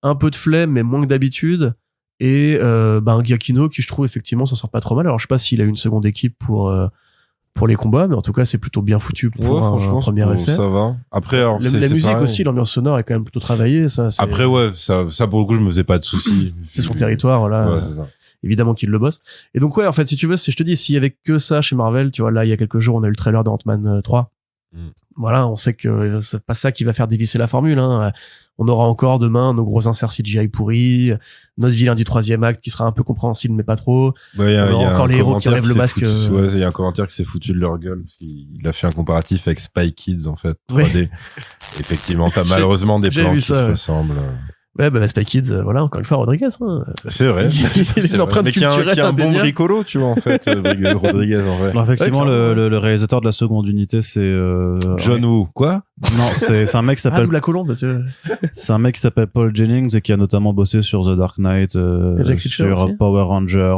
un peu de flemme, mais moins que d'habitude. Et, un Giacchino qui, je trouve, effectivement, s'en sort pas trop mal. Alors, je sais pas s'il a une seconde équipe pour les combats, mais en tout cas, c'est plutôt bien foutu pour Ouais, un franchement, premier essai. ça va. Après, alors, La c'est musique pareil. aussi, l'ambiance sonore est quand même plutôt travaillée, ça. Après, ouais, ça, pour le coup, je me faisais pas de soucis. C'est son territoire, voilà. Ouais, c'est ça. Évidemment qu'il le bosse. Et donc, ouais, en fait, si tu veux, si je te dis, s'il y avait que ça chez Marvel, tu vois, là, il y a quelques jours, on a eu le trailer d'Ant-Man 3. Voilà, on sait que c'est pas ça qui va faire dévisser la formule, hein. On aura encore demain nos gros inserts CGI pourris, notre vilain du 3e acte qui sera un peu compréhensible, mais pas trop. Bah, il y a On aura encore un les héros qui commentaire enlèvent le s'est masque, foutu- ouais, il y a un commentaire qui s'est foutu de leur gueule. Parce qu'il a fait un comparatif avec Spy Kids, en fait, 3D. Effectivement, t'as malheureusement des j'ai plans vu qui ça, se ouais. ressemblent. Ouais, bah, Spy Kids, voilà, encore une fois, Rodriguez, hein. C'est vrai. Il a une C'est empreinte vrai. Mais qui est culturelle un bon indéniable. bricolo, tu vois, en fait, Rodriguez, en vrai. Alors, effectivement, Ouais, clairement. le réalisateur de la seconde unité, c'est John Woo. Quoi? Non, c'est un mec qui Ah, s'appelle d'où la colombe, tu vois. c'est un mec qui s'appelle Paul Jennings et qui a notamment bossé sur The Dark Knight, Jack Reacher sur aussi. Power Rangers,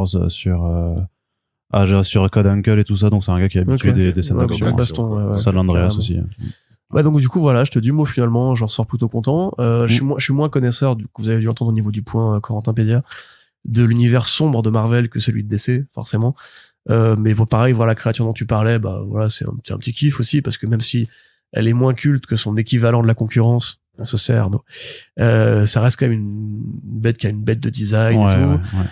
sur Code Uncle et tout ça. Donc c'est un gars qui est habitué Ok. des scènes Ouais, d'action. donc, baston, ouais, ouais, San Andreas carrément. aussi. Ouais, donc du coup voilà, je te dis moi finalement j'en sors plutôt content. Je suis moins connaisseur, du coup vous avez dû entendre au niveau du point Corentin Pédia, de l'univers sombre de Marvel que celui de DC forcément. Mais pareil, voilà la créature dont tu parlais, bah voilà c'est un petit kiff aussi parce que même si elle est moins culte que son équivalent de la concurrence, on se sert, non, ça reste quand même une bête qui a une bête de design Ouais, et tout. ouais, ouais.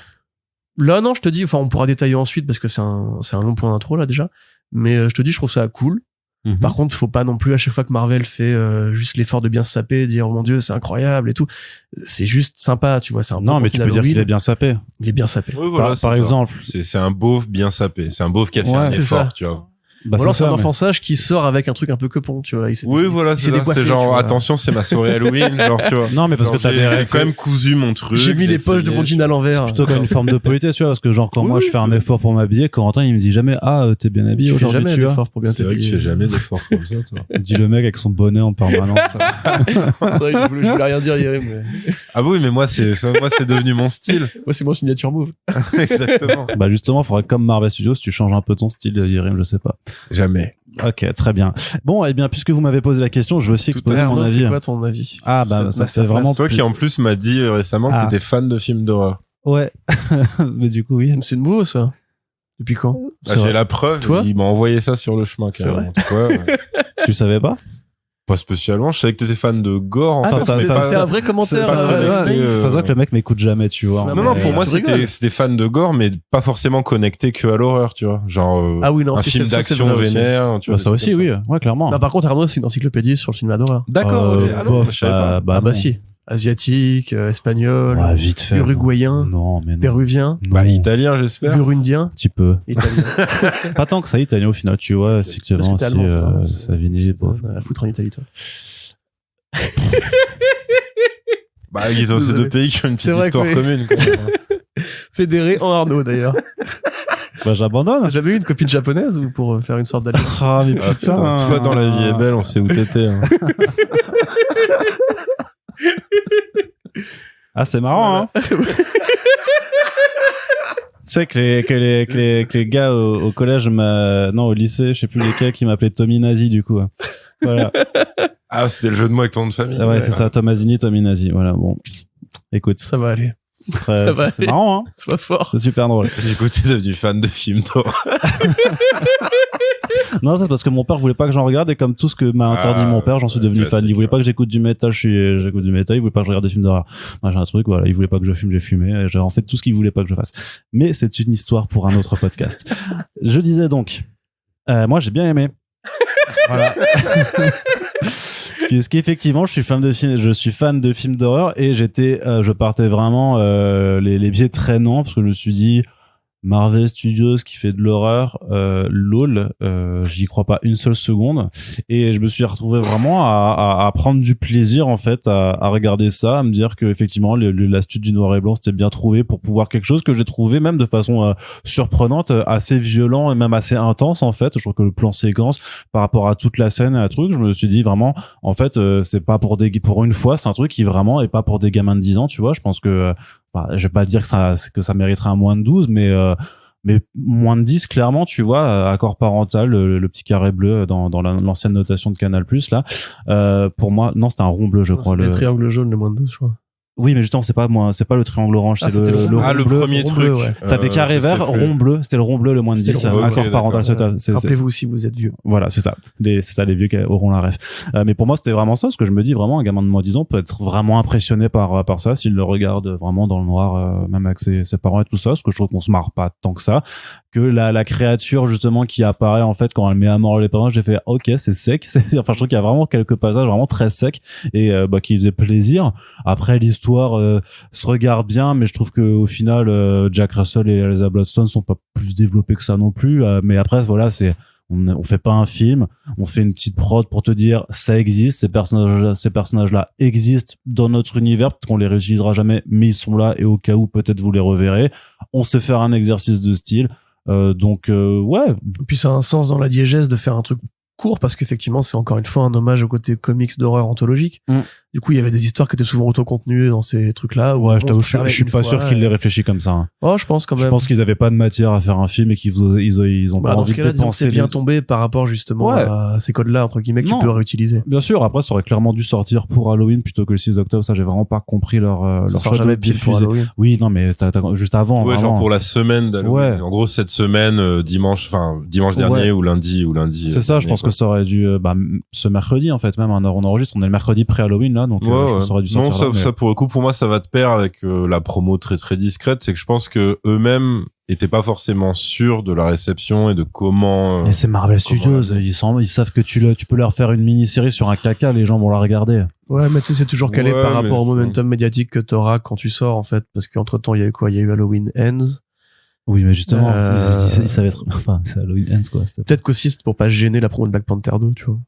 Là, non, je te dis, enfin, on pourra détailler ensuite parce que c'est un long point d'intro, là, déjà. Mais je te dis, je trouve ça cool. Mhm. Par contre, faut pas non plus à chaque fois que Marvel fait juste l'effort de bien se saper, dire, oh mon Dieu, c'est incroyable et tout. C'est juste sympa, tu vois, c'est un Non, mais tu peux dire qu'il est bien sapé. Il est bien sapé. Oui, voilà, Par c'est ça. exemple. C'est un beauf bien sapé. C'est un beauf qui a fait Ouais, un c'est effort, ça. tu vois. Bah, Ou alors c'est un ça, enfant sage qui sort avec un truc un peu quepon, tu vois. Oui, voilà, il s'est c'est ça. décoiffé, C'est tu genre, vois. attention, c'est ma soirée Halloween, genre, tu vois. Non, mais parce Genre, que t'as des j'ai règles. quand même cousu mon truc. J'ai mis les poches de mon jean à l'envers. C'est plutôt comme une forme de politesse, tu vois, parce que genre quand Oui, moi je oui, fais un oui. effort pour m'habiller, Corentin il me dit jamais t'es bien habillé Tu fais aujourd'hui, jamais tu vois. d'effort pour bien C'est vrai que tu t'habiller. fais jamais d'efforts comme ça, toi. Dit le mec avec son bonnet en permanence. C'est vrai, je voulais rien dire, Yérim, mais Ah oui, mais moi, c'est devenu mon style. moi, c'est mon signature move. Exactement. Bah justement, faudrait comme Marvel Studios, tu changes un peu ton style, Yérim, je sais pas. Jamais. Ok, très bien. Bon, eh bien, puisque vous m'avez posé la question, je vais aussi Tout exposer à mon Arnaud, avis. c'est quoi ton avis? Ah bah ça fait vraiment. Toi qui en plus m'as dit récemment Ah. que t'étais fan de films d'horreur. Ouais, mais du coup oui. C'est nouveau, ça. Depuis quand? Bah, C'est j'ai vrai. la preuve. Toi Il m'a envoyé ça sur le chemin, C'est carrément. Tu vois, ouais. Tu savais pas? Pas spécialement. Je savais que t'étais fan de gore. Ah, Enfin, ça- c'est ça- c'est un vrai commentaire. ça- Ouais, connecté, ouais, ça se voit que le mec m'écoute jamais, tu vois. Non, Non, non, mais pour moi, tu rigoles. c'était fan de gore, mais pas forcément connecté que à l'horreur, tu vois. Genre, Ah oui, non, un si, film ça, c'est d'action vrai aussi. vénère, tu vois. Bah, ça des aussi, trucs oui, comme ouais, clairement. Non, par contre, Arnaud, c'est une encyclopédie sur le cinéma d'horreur. D'accord, ok. Ah non, je savais pas. bah, Ah bah non. si. Asiatique, espagnol, Ouais, vite fait. uruguayen, Non, mais non. péruvien, Bah, Non. italien, j'espère. burundien, Un petit peu. italien. Pas tant que ça, italien au final, tu vois, c'est que Parce que t'es aussi, allemand, ça, hein. Savini, bof. À foutre en Italie, toi. Bah, ils ont ces Désolé. deux pays qui ont une C'est petite vrai histoire que oui. commune, quand même. Fédéré en Arnaud, d'ailleurs. Bah, j'abandonne. T'as jamais eu une copine japonaise ou pour faire une sorte d'alliance? Ah, mais Ah, putain, toi, dans la vie est belle, on sait où t'étais. Hein. Ah, c'est marrant, hein. Tu sais que les gars au collège, non, au lycée, je sais plus lesquels, qui m'appelaient Tommy Nazi, du coup. Voilà. Ah, c'était le jeu de mots avec ton nom de famille. Ah ouais, c'est ça, Tommasini, Tommy Nazi. Voilà, bon. Écoute, Ça va aller. c'est très- ça va c'est aller. marrant, hein. Sois fort. C'est super drôle. Du coup, t'es devenu fan de films d'horreur. Non, ça, c'est parce que mon père voulait pas que j'en regarde et comme tout ce que m'a interdit Ah, mon père, j'en suis devenu classique, fan. Il voulait ouais. pas que j'écoute du métal, j'écoute du métal. Il voulait pas que je regarde des films d'horreur. Moi, j'ai un truc, voilà. Il voulait pas que je fume, j'ai fumé. Et j'ai en fait tout ce qu'il voulait pas que je fasse. Mais c'est une histoire pour un autre podcast. Je disais donc, moi, j'ai bien aimé. Voilà. Puisqu'effectivement, je suis fan de films d'horreur et je partais vraiment les pieds traînants parce que je me suis dit Marvel Studios qui fait de l'horreur, lol, j'y crois pas une seule seconde et je me suis retrouvé vraiment à prendre du plaisir en fait à regarder ça, à me dire que effectivement l'astuce du noir et blanc c'était bien trouvé pour pouvoir quelque chose que j'ai trouvé même de façon surprenante, assez violent et même assez intense en fait. Je trouve que le plan séquence par rapport à toute la scène et à truc, je me suis dit vraiment en fait c'est pas pour une fois, c'est un truc qui vraiment est pas pour des gamins de 10 ans, tu vois. Je pense que je vais pas dire que ça mériterait un moins de 12 mais moins de 10 clairement, tu vois. Accord parental, le petit carré bleu dans l'ancienne notation de Canal+ là, pour moi non, c'était un rond bleu, je crois. C'était le triangle jaune, le moins de 12, je crois. Oui, mais justement, c'est pas le triangle orange, Ah, c'est c'était le le rond Ah, rond le bleu. premier rond truc. bleu, ouais. T'avais carré Je sais vert, plus. rond bleu, c'était le rond bleu le moins de C'était 10, le rond bleu, accord ok, parental d'accord. total. Rappelez-vous si vous êtes vieux. Voilà, c'est ça. C'est ça, les vieux qui auront la ref. Mais pour moi, c'était vraiment ça, parce que je me dis vraiment, un gamin de moins de 10 ans peut être vraiment impressionné par ça, s'il le regarde vraiment dans le noir, même avec ses parents et tout ça, parce que je trouve qu'on se marre pas tant que ça, que la créature, justement, qui apparaît, en fait, quand elle met à mort les parents, j'ai fait, ok, c'est sec. Enfin, je trouve qu'il y a vraiment quelques passages vraiment très secs et, qui faisaient plaisir. Après, l'histoire, se regarde bien, mais je trouve que au final, Jack Russell et Elsa Bloodstone sont pas plus développés que ça non plus. Mais après, voilà, on fait pas un film, on fait une petite prod pour te dire ça existe, ces personnages-là existent dans notre univers, peut-être qu'on les réutilisera jamais, mais ils sont là et au cas où peut-être vous les reverrez. On sait faire un exercice de style, donc ouais. Et puis ça a un sens dans la diégèse de faire un truc court parce qu'effectivement c'est encore une fois un hommage au côté comics d'horreur anthologique. Du coup il y avait des histoires qui étaient souvent autocontenues dans ces trucs là. Ouais, je t'avoue, je suis pas sûr qu'ils l'aient réfléchi comme ça. Hein. Oh, je pense quand même. Je pense qu'ils avaient pas de matière à faire un film et qu'ils ils ont pas Dans envie ce de cas-là, disons que dépenser c'est bien les- tombé par rapport justement Ouais. à ces codes-là entre guillemets que Non. tu peux réutiliser. Bien sûr, après ça aurait clairement dû sortir pour Halloween plutôt que le 6 octobre, ça j'ai vraiment pas compris leur Ça sort choix jamais de pile pour diffuser. Halloween. Oui, non mais t'as juste avant Ouais, vraiment. genre pour la semaine d'Halloween. Ouais. En gros, cette semaine, dimanche dernier Ouais. ou lundi. C'est ça, je dernier, pense que ça aurait dû, ce mercredi, en fait, même, on enregistre, on est le mercredi pré-Halloween, là, donc, ça aurait dû sortir. Non, ça, là, mais... ça, pour le coup, pour moi, ça va de pair avec la promo très très discrète. C'est que je pense que eux-mêmes étaient pas forcément sûrs de la réception et de comment. Mais c'est Marvel Studios, la- ils savent que tu peux leur faire une mini-série sur un caca, les gens vont la regarder. Ouais, mais tu sais, c'est toujours calé Ouais, par rapport au mais- momentum médiatique que t'auras quand tu sors, en fait. Parce qu'entre temps, il y a eu quoi? Il y a eu Halloween Ends. Oui, mais justement, Euh, ils savaient être, enfin, c'est Halloween Ends, quoi. Peut-être qu'aussi, c'est pour pas gêner la promo de Black Panther 2, tu vois.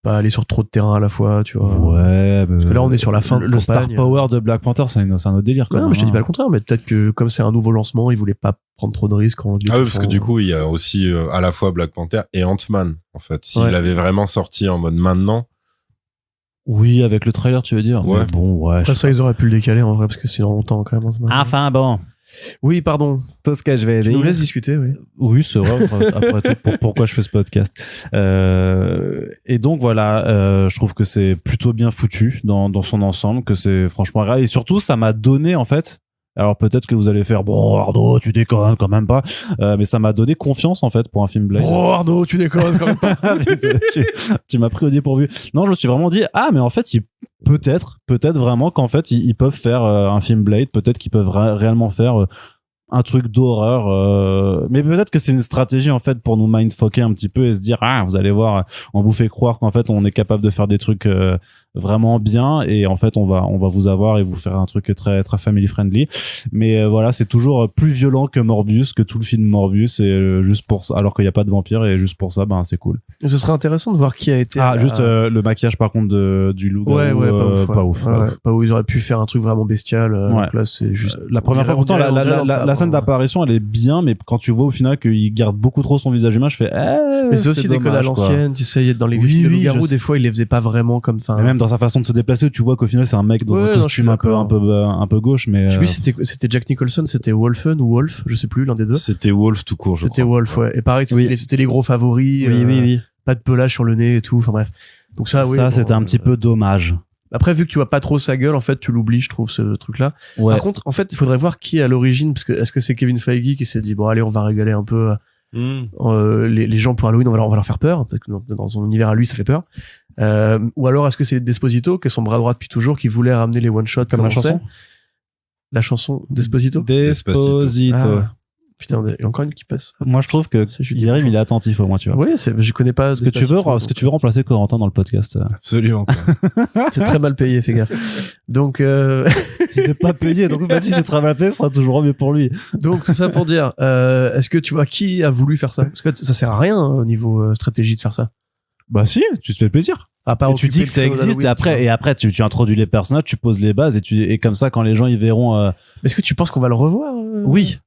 Pas aller sur trop de terrain à la fois, tu vois. Ouais, Parce que là, on est sur la fin de le star campagne. power de Black Panther, c'est un autre délire, quoi. Non, mais je te dis pas le contraire, mais peut-être que comme c'est un nouveau lancement, ils voulaient pas prendre trop de risques en Ah oui, parce que du coup, il y a aussi à la fois Black Panther et Ant-Man, en fait. S'il Ouais. l'avait vraiment sorti en mode maintenant, Oui, avec le trailer, tu veux dire. Ouais. Mais bon, ouais. Après ça, ils auraient pu le décaler en vrai, parce que c'est dans longtemps quand même. Enfin, bon. Oui, pardon. Tout ce que je vais Tu dire. nous laisses discuter, oui. Oui, c'est vrai. Après tout, pourquoi je fais ce podcast. Et donc voilà, je trouve que c'est plutôt bien foutu dans son ensemble, que c'est franchement grave. Et surtout, ça m'a donné en fait. Alors peut-être que vous allez faire bon Arnaud, tu déconnes quand même pas, mais ça m'a donné confiance en fait pour un film Blade. Oh Arnaud, tu déconnes quand même pas. tu m'as pris au dépourvu. Non, je me suis vraiment dit mais en fait peut-être vraiment qu'en fait ils peuvent faire un film Blade, peut-être qu'ils peuvent réellement faire un truc d'horreur, mais peut-être que c'est une stratégie en fait pour nous mindfucker un petit peu et se dire vous allez voir, on vous fait croire qu'en fait on est capable de faire des trucs vraiment bien et en fait on va vous avoir et vous faire un truc très très family friendly, mais voilà, c'est toujours plus violent que Morbius, que tout le film Morbius, et juste pour ça, alors qu'il n'y a pas de vampire, et juste pour ça c'est cool. Ce serait intéressant de voir qui a été. Juste le maquillage par contre du loup, Ouais, pas ouf. pas ouf. Pas où ils auraient pu faire un truc vraiment bestial. Ouais. Donc là, c'est juste. La première fois, pourtant, la scène d'apparition, elle est bien, mais quand tu vois au final qu'il garde beaucoup trop son visage humain, je fais, Mais c'est aussi des codes à dommage, quoi. l'ancienne, tu sais, dans les Oui, films de oui, loup-garou, je sais. des fois, ils les faisaient pas vraiment comme, Et même dans sa façon de se déplacer, où tu vois qu'au final, c'est un mec dans Ouais, un non, costume je un suis peu gauche, mais. Je sais plus si c'était Jack Nicholson, c'était Wolfen ou Wolf, je sais plus, l'un des deux. c'était Wolf tout court, je crois. C'était Wolf, ouais. Et pareil, Oui. c'était les gros favoris. oui. Pas de pelage sur le nez et tout, enfin bref. Donc ça, oui. Ça, bon, c'était un petit peu dommage. Après, vu que tu vois pas trop sa gueule, en fait, tu l'oublies, je trouve, ce truc-là. Ouais. Par contre, en fait, il faudrait voir qui est à l'origine, parce que est-ce que c'est Kevin Feige qui s'est dit, bon, allez, on va régaler un peu les gens pour Halloween, on va leur faire peur, parce que dans son univers à lui, ça fait peur. Ou alors, est-ce que c'est Desposito, qui est son bras droit depuis toujours, qui voulait ramener les one-shots Comme la on sait chanson La chanson Desposito Desposito. Ah. Putain, il y a encore une qui passe. Moi, je trouve que C'est Julie Guillermo, Bourgeois. il est attentif au moins, tu vois. Oui, je connais pas. Est-ce que tu veux remplacer Corentin dans le podcast? Absolument pas. C'est très mal payé, fais gaffe. Donc, Il n'est pas payé, donc même si c'est très mal payé, ce sera toujours mieux pour lui. donc tout ça pour dire, est-ce que tu vois qui a voulu faire ça? Parce que ça sert à rien au niveau stratégie de faire ça. Bah si, tu te fais plaisir. À part Et tu dis que ça existe, et après tu introduis les personnages, tu poses les bases, et comme ça, quand les gens ils verront. Est-ce que tu penses qu'on va le revoir? Oui.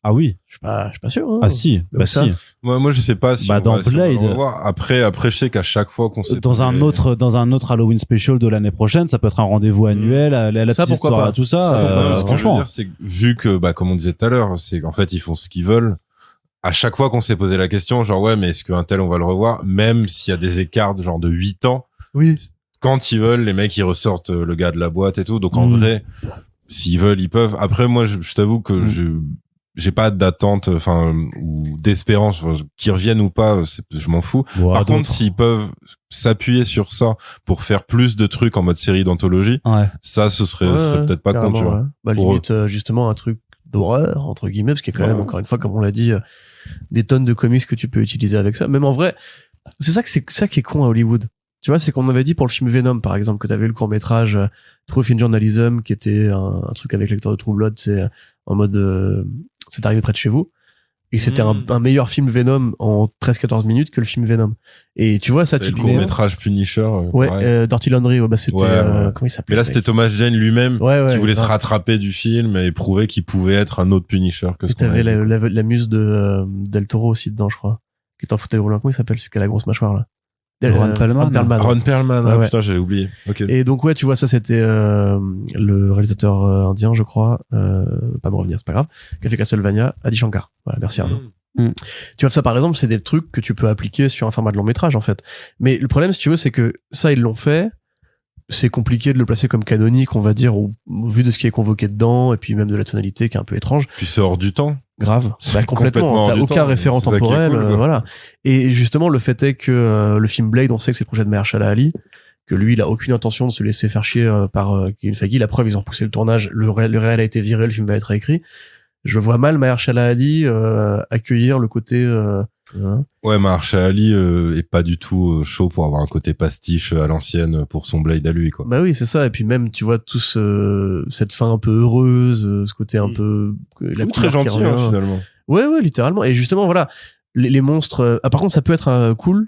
Ah oui. Je suis pas sûr. Hein. Ah si. Donc Bah ça, si. Moi, je sais pas si Bah, on dans va, si on va le Blade. revoir. Après, je sais qu'à chaque fois qu'on s'est Dans un autre Halloween special de l'année prochaine, ça peut être un rendez-vous annuel, la Ça, petite pourquoi histoire, pas. tout Ça, ça. non, ce que je veux Franchement. dire, c'est que vu que, comme on disait tout à l'heure, c'est qu'en fait, ils font ce qu'ils veulent. À chaque fois qu'on s'est posé la question, genre, ouais, mais est-ce qu'un tel, on va le revoir? Même s'il y a des écarts de genre de 8 ans. Oui. Quand ils veulent, les mecs, ils ressortent le gars de la boîte et tout. Donc, en Mm. vrai, s'ils veulent, ils peuvent. Après, moi, je t'avoue que j'ai pas d'attente, ou d'espérance, qu'ils reviennent ou pas, je m'en fous. Par contre, s'ils peuvent s'appuyer sur ça pour faire plus de trucs en mode série d'anthologie, Ouais. ça, ce serait peut-être pas con, tu vois. Ouais. Bah, Pour limite, justement, un truc d'horreur, entre guillemets, parce qu'il y a quand même, encore une fois, comme on l'a dit, des tonnes de comics que tu peux utiliser avec ça. Même en vrai, c'est ça qui est con à Hollywood. Tu vois, c'est qu'on avait dit pour le film Venom, par exemple, que t'avais eu le court-métrage Truth in Journalism, qui était un truc avec l'acteur de True Blood, c'est en mode, c'est arrivé près de chez vous. Et c'était un meilleur film Venom en 13-14 minutes que le film Venom. Et tu vois, ça, Et le typiquement. court-métrage Punisher. Ouais, pareil. Dirty Laundry, ouais, bah, c'était, Ouais. comment il s'appelait? Mais là, c'était Thomas Jane lui-même Ouais, qui voulait se grave. rattraper du film et prouver qu'il pouvait être un autre Punisher que ce Et qu'on t'avais avait vu. la muse de Del Toro aussi dedans, je crois. Qui est en fauteuil roulant. Comment il s'appelle, celui qui a la grosse mâchoire, là? Ron Perlman. Ron Perlman, Ouais. putain, j'avais oublié. Ok. Et donc, ouais, tu vois, ça, c'était le réalisateur indien, je crois. Pas me revenir, c'est pas grave. Qui a fait Castlevania, Adi Shankar. Voilà, merci Arnaud. Tu vois, ça, par exemple, c'est des trucs que tu peux appliquer sur un format de long métrage, en fait. Mais le problème, si tu veux, c'est que ça, ils l'ont fait. C'est compliqué de le placer comme canonique, on va dire, au vu de ce qui est convoqué dedans, et puis même de la tonalité qui est un peu étrange. Puis c'est hors du temps. Grave, complètement. hors T'as du aucun temps. référent C'est ça qui est temporel, cool, quoi. voilà. Et justement, le fait est que le film Blade, on sait que c'est le projet de Mahershala Ali, que lui, il a aucune intention de se laisser faire chier par Kevin Feige. La preuve, ils ont repoussé le tournage, le réel a été viré, le film va être réécrit. Je vois mal Mahershala Ali accueillir le côté. Ouais, Mahershala Ali est pas du tout chaud pour avoir un côté pastiche à l'ancienne pour son Blade à lui, quoi. Bah oui, c'est ça. Et puis même, tu vois, cette fin un peu heureuse, ce côté un peu la Ou très couleur qui gentil, hein, revient. finalement. Ouais, littéralement. Et justement, voilà, les monstres. Par contre, ça peut être cool.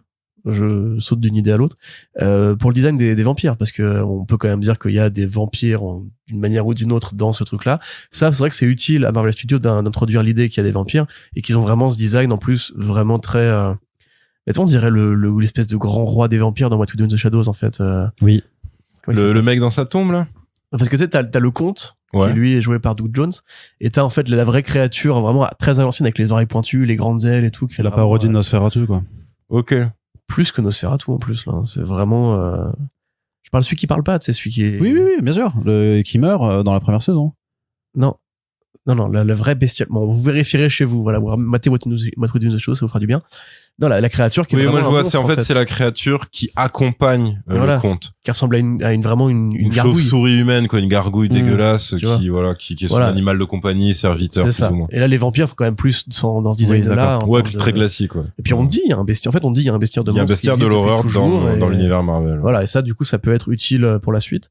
Je saute d'une idée à l'autre pour le design des vampires, parce que on peut quand même dire qu'il y a des vampires d'une manière ou d'une autre dans ce truc-là. Ça, c'est vrai que c'est utile à Marvel Studios d'introduire l'idée qu'il y a des vampires et qu'ils ont vraiment ce design en plus vraiment très. On dirait l'espèce de grand roi des vampires dans What We Do in the Shadows en fait. Oui. Comment il s'appelle Le mec dans sa tombe, là? Parce que tu sais, t'as le comte Ouais. qui lui est joué par Doug Jones, et t'as en fait la vraie créature vraiment très à l'ancienne avec les oreilles pointues, les grandes ailes et tout, qui fait La vraiment, parodie de Nosferatu, quoi. Ok. plus que Nosferatu en plus là. C'est vraiment. Je parle celui qui parle pas, c'est celui qui est. Oui, bien sûr. Qui meurt dans la première saison. Non, la vraie bestiole. Bon, vous vérifierez chez vous. Voilà, vous matez What We Do in the Show, ça vous fera du bien. Non, la créature qui est Oui, moi vraiment je vois, un c'est en monstre, fait, c'est la créature qui accompagne Voilà. le conte. qui ressemble à une vraiment une Une gargouille. chauve-souris humaine, quoi, une gargouille dégueulasse tu vois. qui est son Voilà. animal de compagnie, serviteur, C'est plus ça. ou moins. Et là, les vampires, faut quand même plus dans ce design-là. Ouais, puis très classique, ouais. Et puis on dit, il y a un bestiaire. En fait, on dit, il y a un bestiaire de Il y a un monstre bestiaire qui de existe depuis l'horreur toujours, et- dans l'univers Marvel. Voilà, et ça, du coup, ça peut être utile pour la suite.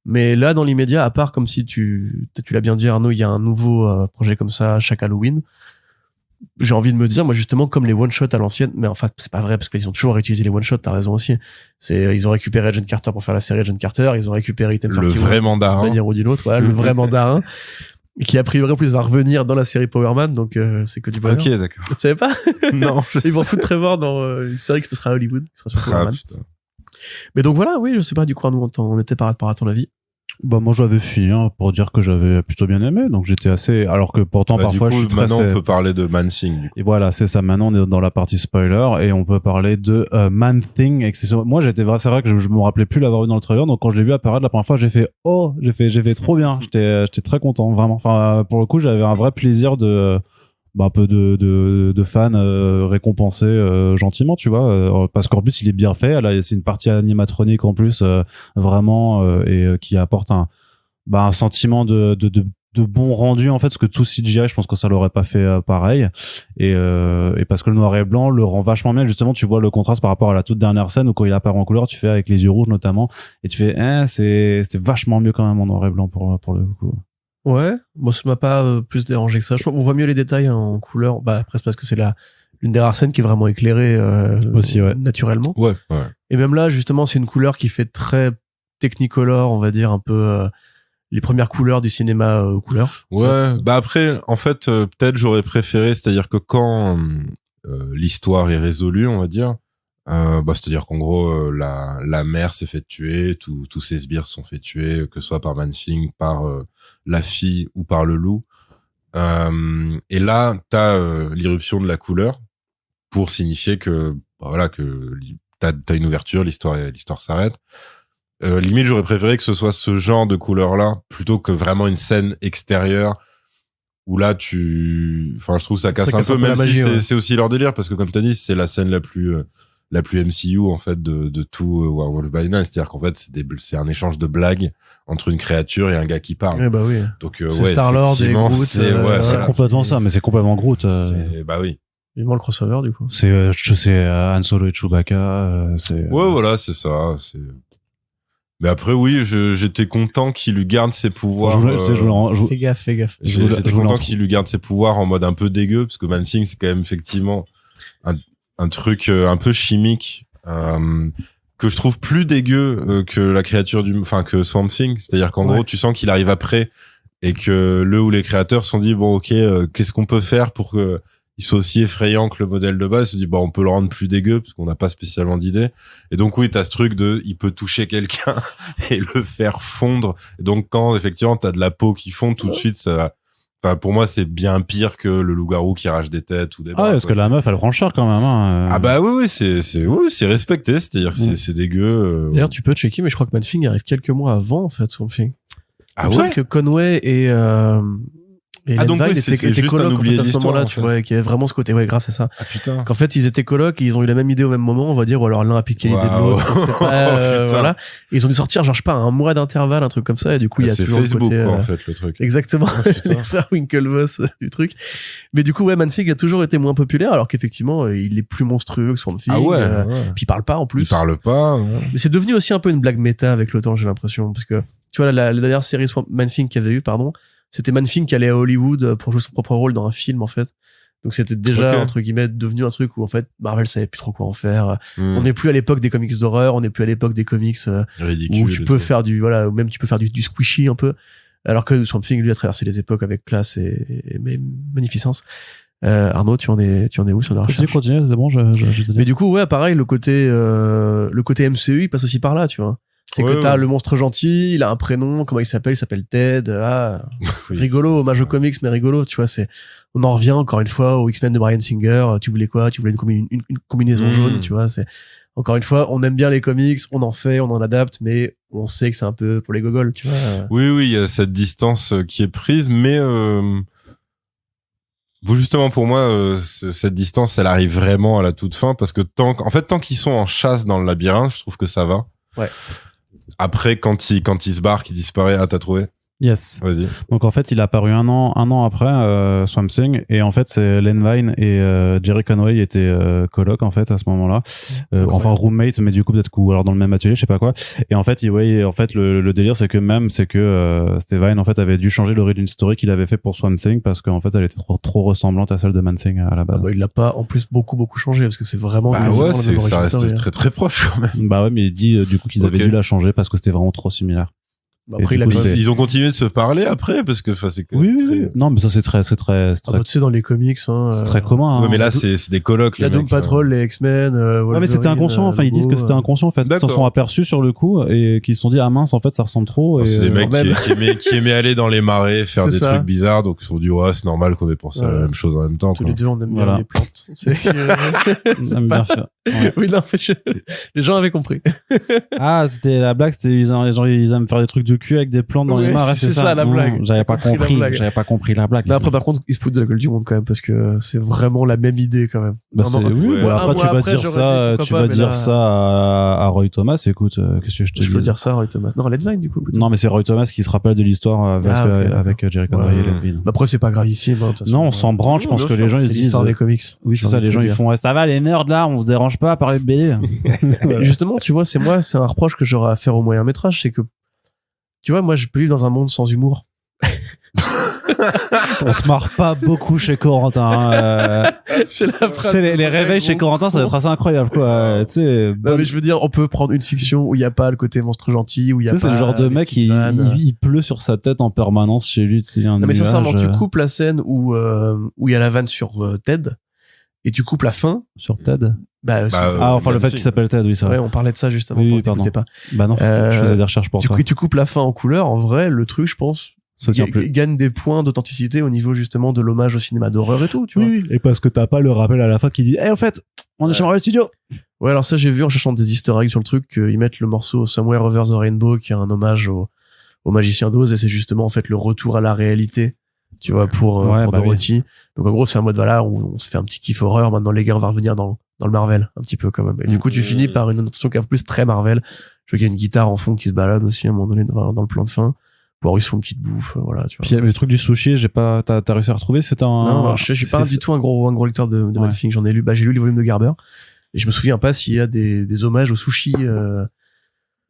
Mais là, dans l'immédiat, à part comme si tu l'as bien dit, Arnaud, il y a un nouveau projet comme ça chaque Halloween. J'ai envie de me dire, moi, justement, comme les one-shots à l'ancienne, mais enfin, c'est pas vrai, parce qu'ils ont toujours réutilisé les one-shots, t'as raison aussi. Ils ont récupéré Agent Carter pour faire la série Agent Carter, ils ont récupéré Item Le 41 vrai d'une mandarin. manière ou d'une autre, voilà, le vrai mandarin, qui a priori en plus va revenir dans la série Power Man, donc c'est que du bonheur. Ok, d'accord. Tu savais pas? Non, je Ils vont sais. foutre Trevor dans une série qui se passera à Hollywood, qui sera sur Power Ah, Man. putain. Mais donc voilà, oui, je sais pas, du coup, Arnaud, on était par rapport à ton avis. Bah, moi, j'avais fini pour dire que j'avais plutôt bien aimé. Donc, j'étais assez, alors que pourtant, Bah, parfois, du je coup, suis très, maintenant, on peut parler de Man Thing, du coup. Et voilà, c'est ça. Maintenant, on est dans la partie spoiler et on peut parler de Man Thing. Moi, c'est vrai que je me rappelais plus l'avoir vu dans le trailer. Donc, quand je l'ai vu apparaître la première fois, j'ai fait trop bien. J'étais très content, vraiment. Enfin, pour le coup, j'avais un vrai plaisir un peu de fans récompensés gentiment, tu vois, parce qu'en plus, il est bien fait. Là, c'est une partie animatronique en plus, vraiment, qui apporte un sentiment de bon rendu en fait, parce que tout CGI je pense que ça l'aurait pas fait pareil, et parce que le noir et blanc le rend vachement bien. Justement, tu vois le contraste par rapport à la toute dernière scène où quand il apparaît en couleur, tu fais avec les yeux rouges notamment, et tu fais c'est vachement mieux quand même en noir et blanc pour le coup. Ouais, moi ça m'a pas plus dérangé que ça. Je trouve qu'on voit mieux les détails en couleur. Bah après c'est parce que c'est l'une des rares scènes qui est vraiment éclairée Aussi, ouais. naturellement. Ouais. Et même là justement c'est une couleur qui fait très technicolor, on va dire un peu les premières couleurs du cinéma couleur. Ouais, bah après, en fait, peut-être j'aurais préféré, c'est-à-dire que quand l'histoire est résolue, on va dire, c'est-à-dire qu'en gros, la mère s'est fait tuer, tous ses sbires sont fait tuer, que ce soit par Man Thing, par la fille ou par le loup. Et là, t'as l'irruption de la couleur pour signifier que, que t'as une ouverture, l'histoire s'arrête. Limite, j'aurais préféré que ce soit ce genre de couleur-là plutôt que vraiment une scène extérieure où là je trouve que ça casse un peu, même si c'est aussi leur délire, parce que comme t'as dit, c'est la scène la plus MCU en fait de tout Werewolf by Night, c'est-à-dire qu'en fait c'est un échange de blagues entre une créature et un gars qui parle. Ouais, bah oui. Donc c'est Star-Lord et Groot. C'est complètement ça, mais c'est complètement Groot. Bah oui. Vivement le crossover du coup. C'est Han Solo et Chewbacca. Ouais, voilà, c'est ça. Mais après, oui, j'étais content qu'il lui garde ses pouvoirs. Fais gaffe. J'étais content qu'il lui garde ses pouvoirs en mode un peu dégueu, parce que Man Thing, c'est quand même effectivement un truc un peu chimique, que je trouve plus dégueu que la créature que Swamp Thing. C'est-à-dire qu'en gros, tu sens qu'il arrive après et que le ou les créateurs se sont dit, bon, ok, qu'est-ce qu'on peut faire pour que il soit aussi effrayant que le modèle de base. Il se dit, on peut le rendre plus dégueu parce qu'on n'a pas spécialement d'idée. Et donc, oui, t'as ce truc il peut toucher quelqu'un et le faire fondre. Et donc, quand, effectivement, t'as de la peau qui fond, tout de suite, pour moi, c'est bien pire que le loup-garou qui arrache des têtes ou des bras. Parce que la meuf, elle prend cher quand même, hein. Ah bah oui, c'est respecté. C'est-à-dire que c'est dégueu. D'ailleurs, tu peux checker, mais je crois que Man Thing arrive quelques mois avant, en fait, Swamp Thing. Ah Il me semble ouais? que Conway et, Et Ah, donc, Len oui, Wein c'est était juste coloc un en fait, oublié à ce d'histoire, moment-là, en tu fait. vois, qui avait vraiment ce côté, ouais, grave, c'est ça. Ah putain. Qu'en fait, ils étaient colocs et ils ont eu la même idée au même moment, on va dire, ou alors l'un a piqué l'idée de Waouh. l'autre, on sait pas, Oh, putain. voilà. Et ils ont dû sortir, genre, je sais pas, un mois d'intervalle, un truc comme ça, et du coup, il y a C'est toujours Facebook, le côté, quoi, en fait, le truc. exactement, Oh, putain. les frères Winklevoss du truc. Mais du coup, ouais, Man-Thing a toujours été moins populaire, alors qu'effectivement, il est plus monstrueux que Swamp Thing. Ah ouais, Puis il parle pas en plus. Il parle pas. Ouais. Mais c'est devenu aussi un peu une blague méta avec le temps, j'ai l'impression, parce que tu vois, la dernière série Man-Thing qu'il y avait eu, pardon, c'était Man-Thing qui allait à Hollywood pour jouer son propre rôle dans un film, en fait. Donc c'était déjà, Ok. entre guillemets, devenu un truc où, en fait, Marvel savait plus trop quoi en faire. Hmm. On n'est plus à l'époque des comics d'horreur, on n'est plus à l'époque des comics Ridicule. où tu peux faire du, voilà, ou même tu peux faire du squishy un peu. Alors que Swamp Thing, lui, a traversé les époques avec classe et magnificence. Arnaud, tu en es où sur la recherche? Continue, c'est bon, je te dis. Mais du coup, ouais, pareil, le côté MCU, il passe aussi par là, tu vois. C'est Ouais, que t'as ouais. le monstre gentil, il a un prénom, comment il s'appelle Ted, Oui. rigolo, hommage aux comics, mais rigolo, tu vois, on en revient encore une fois aux X-Men de Bryan Singer, tu voulais quoi? Tu voulais une combinaison Mm. jaune, tu vois, encore une fois, on aime bien les comics, on en fait, on en adapte, mais on sait que c'est un peu pour les gogoles, tu vois. Oui, il y a cette distance qui est prise, mais justement pour moi, cette distance, elle arrive vraiment à la toute fin parce que tant qu'ils sont en chasse dans le labyrinthe, je trouve que ça va. Ouais. Après, quand il se barre, qu'il disparaît, ah t'as trouvé? Yes. Vas-y. Donc en fait, il est apparu un an après Swamp Thing, et en fait c'est Len Wein et Jerry Conway étaient coloc en fait à ce moment-là, enfin roommate, mais du coup peut-être ou alors dans le même atelier, je sais pas quoi. Et en fait, en fait le délire c'est que Steve Wein en fait avait dû changer l'origin story qu'il avait fait pour Swamp Thing parce qu'en fait elle était trop ressemblante à celle de Man Thing à la base. Il l'a pas en plus beaucoup changé parce que c'est vraiment Bah quasiment ouais, la même ça origin reste story, hein. très très proche quand même. Bah ouais, mais il dit du coup qu'ils avaient Ok. dû la changer parce que c'était vraiment trop similaire. Après, Et il du a coup, mis- c'est- Ils ont continué de se parler après parce que c'est que très... Non, mais ça c'est très Ah bah, tu sais, dans les comics, hein, c'est très commun. Ouais, hein. mais là c'est des colocs. la les Doom mecs, Patrol, les X-Men, Ouais, mais c'était Wolverine, inconscient. Enfin, ils disent que c'était inconscient en fait. Ils s'en D'accord. sont aperçus sur le coup et qu'ils se sont dit ah mince en fait ça ressemble trop. Et, C'est des mecs même. qui aimaient aller dans les marais, faire C'est des ça. trucs bizarres, donc ils se sont dit ouais c'est normal qu'on ait pensé à la Ouais. même chose en même temps. tous Quoi. les deux, on aime bien Voilà. les plantes. C'est que- ça me pas- bien fait. Ouais. Oui, non, mais les gens avaient compris. Ah, c'était la blague, c'était ils aiment faire des trucs de cul avec des plantes dans Ouais, les marais, c'est ça, la blague. J'avais pas Compris la compris, blague. j'avais pas compris la blague. Là, après, par contre, ils se foutent de la gueule du monde quand même parce que c'est vraiment la même idée quand même. Bah, Non, non, oui, ouais. bah, Un après mois tu vas après, dire j'aurais ça, dit, tu pourquoi vas pas, dire mais là- ça à Roy Thomas. Écoute, qu'est-ce que je te dis Je peux dire ça, Roy Thomas. Non, Len Wein, du coup. plutôt. Non, mais c'est Roy Thomas qui se rappelle de l'histoire avec, Ah, ok, d'accord. avec Jerry Conway Ouais. et Len Wein. Bah, après, c'est pas gravissime. Hein, de toute façon. Non, on s'en branle. Je pense Bien que sûr, les gens ils c'est se disent. l'histoire des comics. Oui, c'est ça. Les gens ils font. Ouais, ça va les nerds là, on se dérange pas à parler de BD. Et justement, tu vois, c'est un reproche que j'aurais à faire au moyen métrage, c'est que, tu vois, moi, je peux vivre dans un monde sans humour. On se marre pas beaucoup chez Corentin. Hein. C'est la phrase. Tu sais, les réveils chez Corentin, ça va être assez incroyable, quoi. Tu sais, Non, mais je veux dire, on peut prendre une fiction où il y a pas le côté monstre gentil, où il y a tu sais, pas. c'est le genre de les mec, petites vannes. il pleut sur sa tête en permanence chez lui. Tu sais, un Non, mais sincèrement, nuage, tu coupes la scène où il y a la vanne sur Ted, et tu coupes la fin. sur Ted. Bah, Ah, c'est enfin, le fait magnifique. qu'il s'appelle Ted, oui, ça. Ouais, on parlait de ça juste avant, Oui, pour pardon. t'écoutais pas. Bah non, je faisais des recherches pour toi. Tu coupes la fin en couleur, en vrai, le truc, je pense, Ça tient plus. gagne des points d'authenticité au niveau justement de l'hommage au cinéma d'horreur et tout, tu vois. Oui, et parce que t'as pas le rappel à la fin qui dit, en fait, on est chez Marvel Studios. Ouais, alors ça, j'ai vu en cherchant des easter eggs sur le truc qu'ils mettent le morceau Somewhere Over the Rainbow, qui est un hommage au magicien d'Oz, et c'est justement, en fait, le retour à la réalité, tu vois, pour Ouais, bah Dorothy. Donc, en gros, c'est un mode, voilà, où on se fait un petit kiff horreur. Maintenant, les gars, on va revenir dans le Marvel, un petit peu, quand même. Et du coup, tu finis par une notation qui est en plus très Marvel. Je vois qu'il y a une guitare en fond qui se balade aussi, à un moment donné, dans le plan de fin. Pour ils se font une petite bouffe, voilà, tu vois. Puis le truc du sushi, t'as réussi à retrouver, c'était un. Non, je suis pas c'est- du tout un gros lecteur de Ouais. Man-Thing. J'en ai lu, j'ai lu les volumes de Garber. Et je me souviens pas s'il y a des hommages au sushi,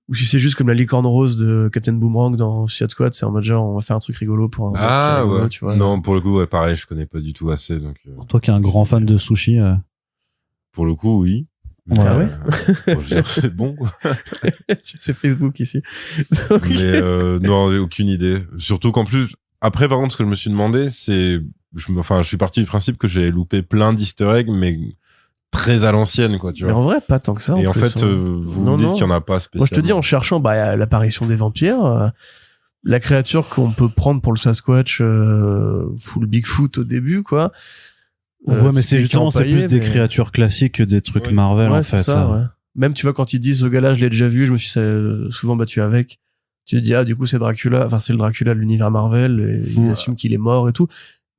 ou si c'est juste comme la licorne rose de Captain Boomerang dans Suicide Squad, c'est en mode genre, on va faire un truc rigolo pour un mec qui est Ah rigolo, ouais. tu vois. Non, pour le coup, ouais, pareil, je connais pas du tout assez, donc Toi qui es un grand fan de sushi. pour le coup, oui. Ouais. Ah ouais? Bon, je veux dire, c'est bon, quoi. C'est Facebook ici. Mais non, aucune idée. Surtout qu'en plus, après, par contre, ce que je me suis demandé, c'est, je suis parti du principe que j'avais loupé plein d'easter eggs, mais très à l'ancienne, quoi, tu Mais vois. en vrai, pas tant que ça. Et en plus, fait, hein. vous Non, me dites non. qu'il y en a pas spécialement. Moi, je te dis, en cherchant l'apparition des vampires, la créature qu'on peut prendre pour le Sasquatch, full Bigfoot au début, quoi. Ouais, mais c'est des justement, c'est empaillés, plus des mais- créatures classiques que des trucs Ouais. Marvel, Ouais, en c'est fait. ça, ouais. Même, tu vois, quand ils disent, ce gars-là, je l'ai déjà vu, je me suis souvent battu avec. tu te dis du coup c'est Dracula, enfin c'est le Dracula de l'univers Marvel, et ils assument qu'il est mort et tout.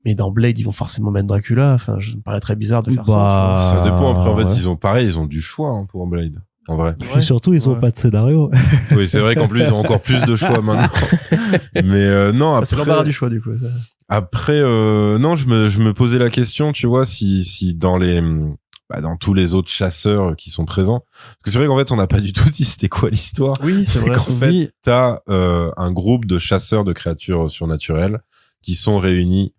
Mais dans Blade, ils vont forcément mettre Dracula. Enfin, ça me paraît très bizarre de faire ça. Ça dépend. Après, en fait, ouais. ils ont du choix hein, pour Blade. En vrai. Puis surtout, ils ont pas de scénario. Oui, c'est vrai qu'en plus, ils ont encore plus de choix maintenant. Mais non, après. C'est l'embarras du choix, du coup. Ça. Après, non, je me posais la question, tu vois, si dans dans tous les autres chasseurs qui sont présents, parce que c'est vrai qu'en fait, on n'a pas du tout dit c'était quoi l'histoire. Oui, c'est vrai. Qu'en fait, t'as un groupe de chasseurs de créatures surnaturelles qui sont réunis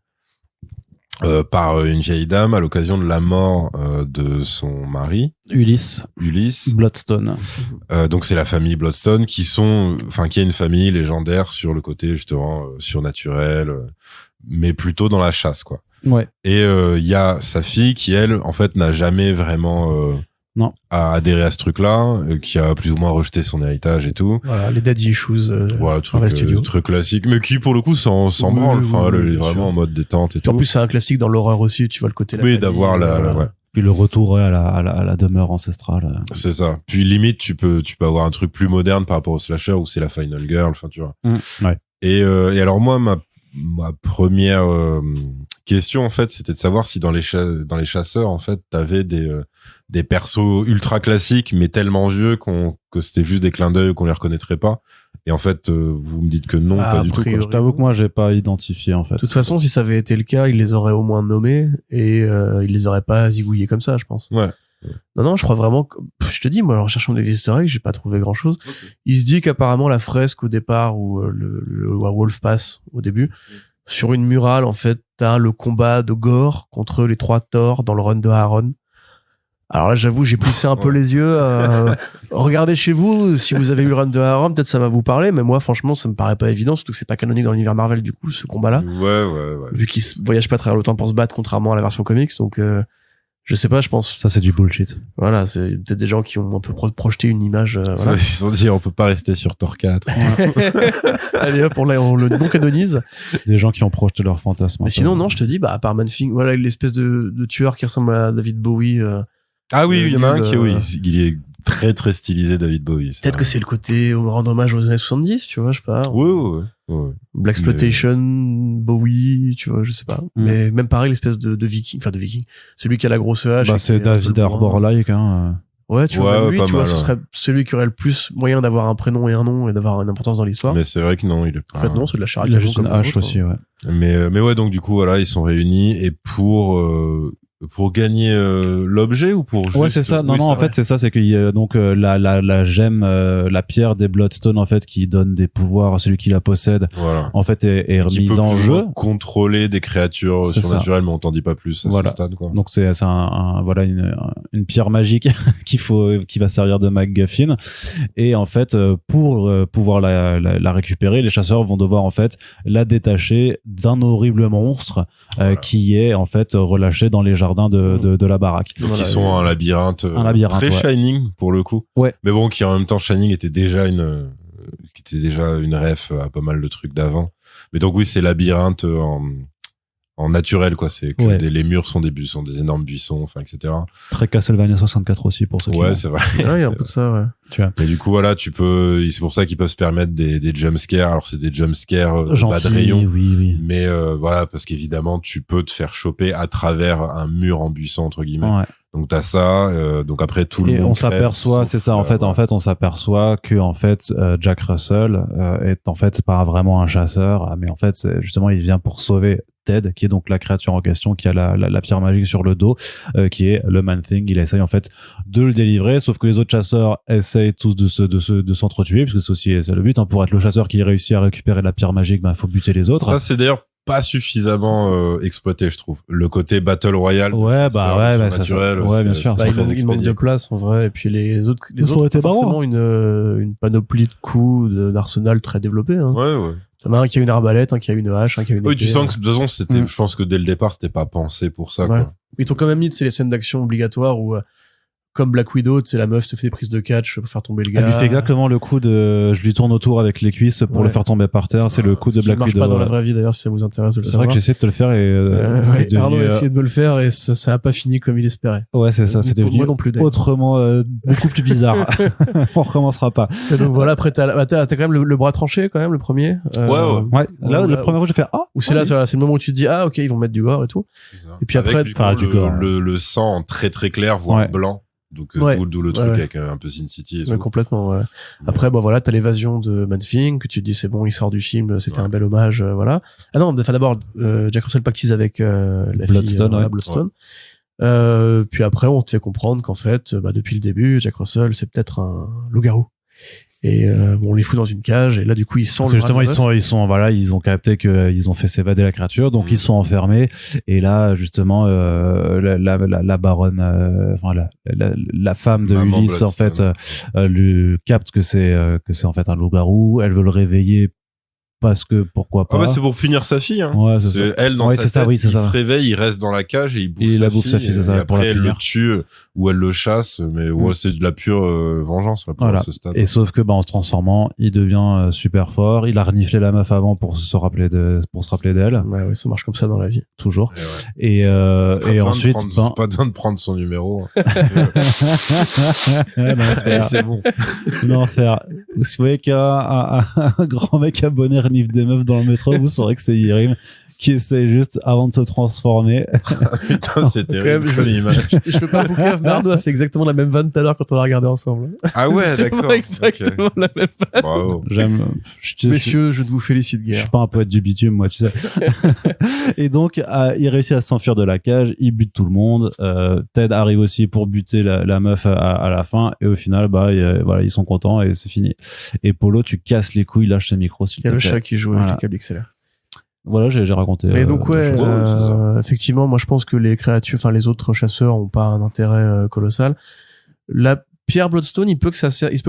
par une vieille dame à l'occasion de la mort de son mari Ulysse Bloodstone. Donc c'est la famille Bloodstone qui est une famille légendaire sur le côté justement surnaturel, mais plutôt dans la chasse quoi. Ouais. Et il y a sa fille qui elle en fait n'a jamais vraiment non. a adhéré à ce truc-là, qui a plus ou moins rejeté son héritage et tout. Voilà, les daddy issues. Voilà, truc classique, mais qui pour le coup s'en branle. Enfin, elle est vraiment en mode détente et tout. En plus, c'est un classique dans l'horreur aussi. Tu vois le côté. Oui, d'avoir ouais. Puis le retour à la demeure ancestrale. C'est ça. Puis limite, tu peux avoir un truc plus moderne par rapport au slasher où c'est la final girl. Enfin, tu vois. Ouais. Et alors moi, ma première question en fait, c'était de savoir si dans les chasseurs en fait, t'avais des persos ultra classiques mais tellement vieux que c'était juste des clins d'œil qu'on les reconnaîtrait pas. Et en fait, vous me dites que non, pas du tout. Je t'avoue que moi, j'ai pas identifié en fait. De toute façon, si ça avait été le cas, ils les auraient au moins nommés et ils les auraient pas zigouillés comme ça, je pense. Ouais. Non, je crois vraiment que, je te dis, moi, en cherchant des easter eggs, j'ai pas trouvé grand chose. Okay. Il se dit qu'apparemment, la fresque au départ, ou le Wolf Pass au début, sur une murale, en fait, t'as le combat de Gore contre les 3 Thor dans le run de Aaron. Alors là, j'avoue, j'ai plissé un peu les yeux. Regardez chez vous, si vous avez eu le run de Aaron, peut-être ça va vous parler, mais moi, franchement, ça me paraît pas évident, surtout que c'est pas canonique dans l'univers Marvel, du coup, ce combat-là. Ouais. Vu qu'ils voyagent pas très longtemps pour se battre, contrairement à la version comics, donc je sais pas, je pense. Ça, c'est du bullshit. Voilà, c'est peut-être des gens qui ont un peu projeté une image. Voilà. Ils se sont dit, on peut pas rester sur Thor 4. Allez hop, on le non-canonise. Des gens qui ont projeté leur fantasme. Mais sinon, non, je te dis, à part Man-Thing, voilà, l'espèce de tueur qui ressemble à David Bowie. Ah oui, il y en a un qui, il est très très stylisé, David Bowie. Peut-être que c'est le côté rendre hommage aux années 70, tu vois, je sais pas. Ouais. Blaxploitation, Bowie, tu vois, je sais pas. Mais même pareil, l'espèce de viking, celui qui a la grosse hache. C'est David Arbor-like, hein. Ouais, tu vois, lui, tu vois, ce ouais. serait celui qui aurait le plus moyen d'avoir un prénom et un nom et d'avoir une importance dans l'histoire. Mais c'est vrai que non, il est pas. En fait, non, c'est de la charrette. Il a juste une hache aussi, ouais. Mais ouais, donc du coup, voilà, ils sont réunis et pour gagner l'objet ou pour juste... Ouais, c'est ça. Non, en fait, c'est ça, c'est qu'il y a donc la gemme, la pierre des Bloodstone en fait qui donne des pouvoirs à celui qui la possède. Voilà. En fait, est remise en jeu. Contrôler des créatures surnaturelles, mais on t'en dit pas plus à ce stade, quoi. Donc c'est voilà une pierre magique qui va servir de MacGuffin. Et en fait, pour pouvoir la récupérer, les chasseurs vont devoir en fait la détacher d'un horrible monstre qui est en fait relâché dans les jardins de la baraque. Donc ils sont un labyrinthe très Shining pour le coup. Ouais. Mais bon, qui en même temps Shining était déjà une ref à pas mal de trucs d'avant. Mais donc oui, c'est labyrinthe en naturel, quoi. C'est que les murs sont des énormes buissons, enfin, etc. Très Castlevania 64 aussi pour ceux qui ouais, c'est vrai. Ouais, il y a un peu de ça, ouais. Tu vois. Et du coup, voilà, c'est pour ça qu'ils peuvent se permettre des jumpscares. Alors, c'est des jumpscares bas de Gentils, rayon. oui. Mais, voilà, parce qu'évidemment, tu peux te faire choper à travers un mur en buisson, entre guillemets. Ouais. Donc, t'as ça, donc après, tout le monde. Et on s'aperçoit, c'est ça, en fait, on s'aperçoit que, en fait, Jack Russell, est en fait pas vraiment un chasseur, mais en fait, justement, il vient pour sauver Ted, qui est donc la créature en question, qui a la pierre magique sur le dos, qui est le Man-Thing. Il essaye en fait de le délivrer, sauf que les autres chasseurs essayent tous de s'entretuer, parce que c'est le but, hein. Pour être le chasseur qui réussit à récupérer la pierre magique, faut buter les autres. Ça, c'est d'ailleurs pas suffisamment exploité, je trouve. Le côté Battle Royale. Ouais, naturel. Ouais, bien sûr. Il manque de place, en vrai. Et puis les autres ont forcément une panoplie de coups, d'arsenal très développé, hein. Ouais. T'en as un qui a une arbalète, un qui a une hache, un qui a une épée. Oui, tu sens que de toute façon, je pense que dès le départ, c'était pas pensé pour ça, quoi. Ils t'ont quand même mis, les scènes d'action obligatoires où, comme Black Widow, tu sais, la meuf te fait des prises de catch pour faire tomber le gars. Elle lui fait exactement le coup de je lui tourne autour avec les cuisses pour le faire tomber par terre. C'est le coup de Ce qui Black marche Widow. pas dans la vraie vie d'ailleurs, si ça vous intéresse de le C'est savoir. vrai que j'ai essayé de te le faire et c'est devenu, Arnaud a essayé de me le faire et ça a pas fini comme il espérait. ouais, c'est ça, c'est Pour devenu moi non plus, d'ailleurs. autrement beaucoup plus bizarre. On recommencera pas. Et donc voilà, après t'as quand même le bras tranché quand même, le premier. Ouais, là, le premier coup, j'ai fait Où c'est là, c'est le moment où tu te dis ah ok, ils vont mettre du gore et tout. Et puis Avec, après, du coup, du gore. le sang très très clair, voire Ouais. blanc. Donc Ouais. d'où le truc Ouais. avec un peu Sin City et tout. Ouais, complètement. Ouais. Après, bon voilà, t'as l'évasion de Man-Thing que tu te dis c'est bon, il sort du film, c'était Ouais. un bel hommage, voilà. Ah non, enfin d'abord Jack Russell pactise avec la Bloodstone, fille ouais. Bloodstone. Puis après, on te fait comprendre qu'en fait, depuis le début, Jack Russell c'est peut-être un loup-garou. Et on les fout dans une cage et là du coup ils sentent Parce que justement ils ont capté que ils ont fait s'évader la créature, donc ils sont enfermés. Et là justement la baronne, enfin la femme de Maman Ulysse en fait Bloodstone. lui capte que c'est en fait un loup-garou. Elle veut le réveiller parce que pourquoi pas. Ah bah c'est pour punir sa fille. Hein. Ouais, c'est C'est ça. elle dans Ouais, sa c'est ça, tête, oui, c'est il ça. se réveille, il reste dans la cage et il bouffe Et il sa la fille. bouffe sa fille, c'est ça, Et pour la après elle punir. le tue ou elle le chasse, mais ouais, c'est de la pure vengeance là pour Voilà. ce stade. Et sauf que en se transformant, il devient super fort. Il a reniflé la meuf avant pour se rappeler d'elle, Ouais, ça marche comme ça dans la vie. toujours. Et ouais. Et ensuite, pas besoin de prendre son numéro. Hein. Ouais, non, Et c'est bon. l'enfer. Si vous voyez qu'un un grand mec abonné renifle des meufs dans le métro, vous saurez que c'est Yérim qui essaie juste avant de se transformer. Putain, c'est terrible Quand comme même, image. Je peux pas vous dire, mais Arnaud a fait exactement la même vanne tout à l'heure quand on l'a regardé ensemble. Ah ouais, d'accord. Exactement Ok. la même vanne. Bravo. J'aime. Messieurs, je ne vous félicite Je guère. suis pas un poète du bitume, moi, tu sais. Et donc, il réussit à s'enfuir de la cage, il bute tout le monde. Ted arrive aussi pour buter la meuf à la fin. Et au final, voilà, ils sont contents et c'est fini. Et Polo, tu casses les couilles, lâche ce micro, s'il Il y a te le plaît. chat qui joue Voilà. avec les câbles XLR. Voilà, j'ai raconté. Et donc ouais, c'est ça. effectivement, moi je pense que les créatures, enfin les autres chasseurs ont pas un intérêt colossal. La pierre Bloodstone, il se peut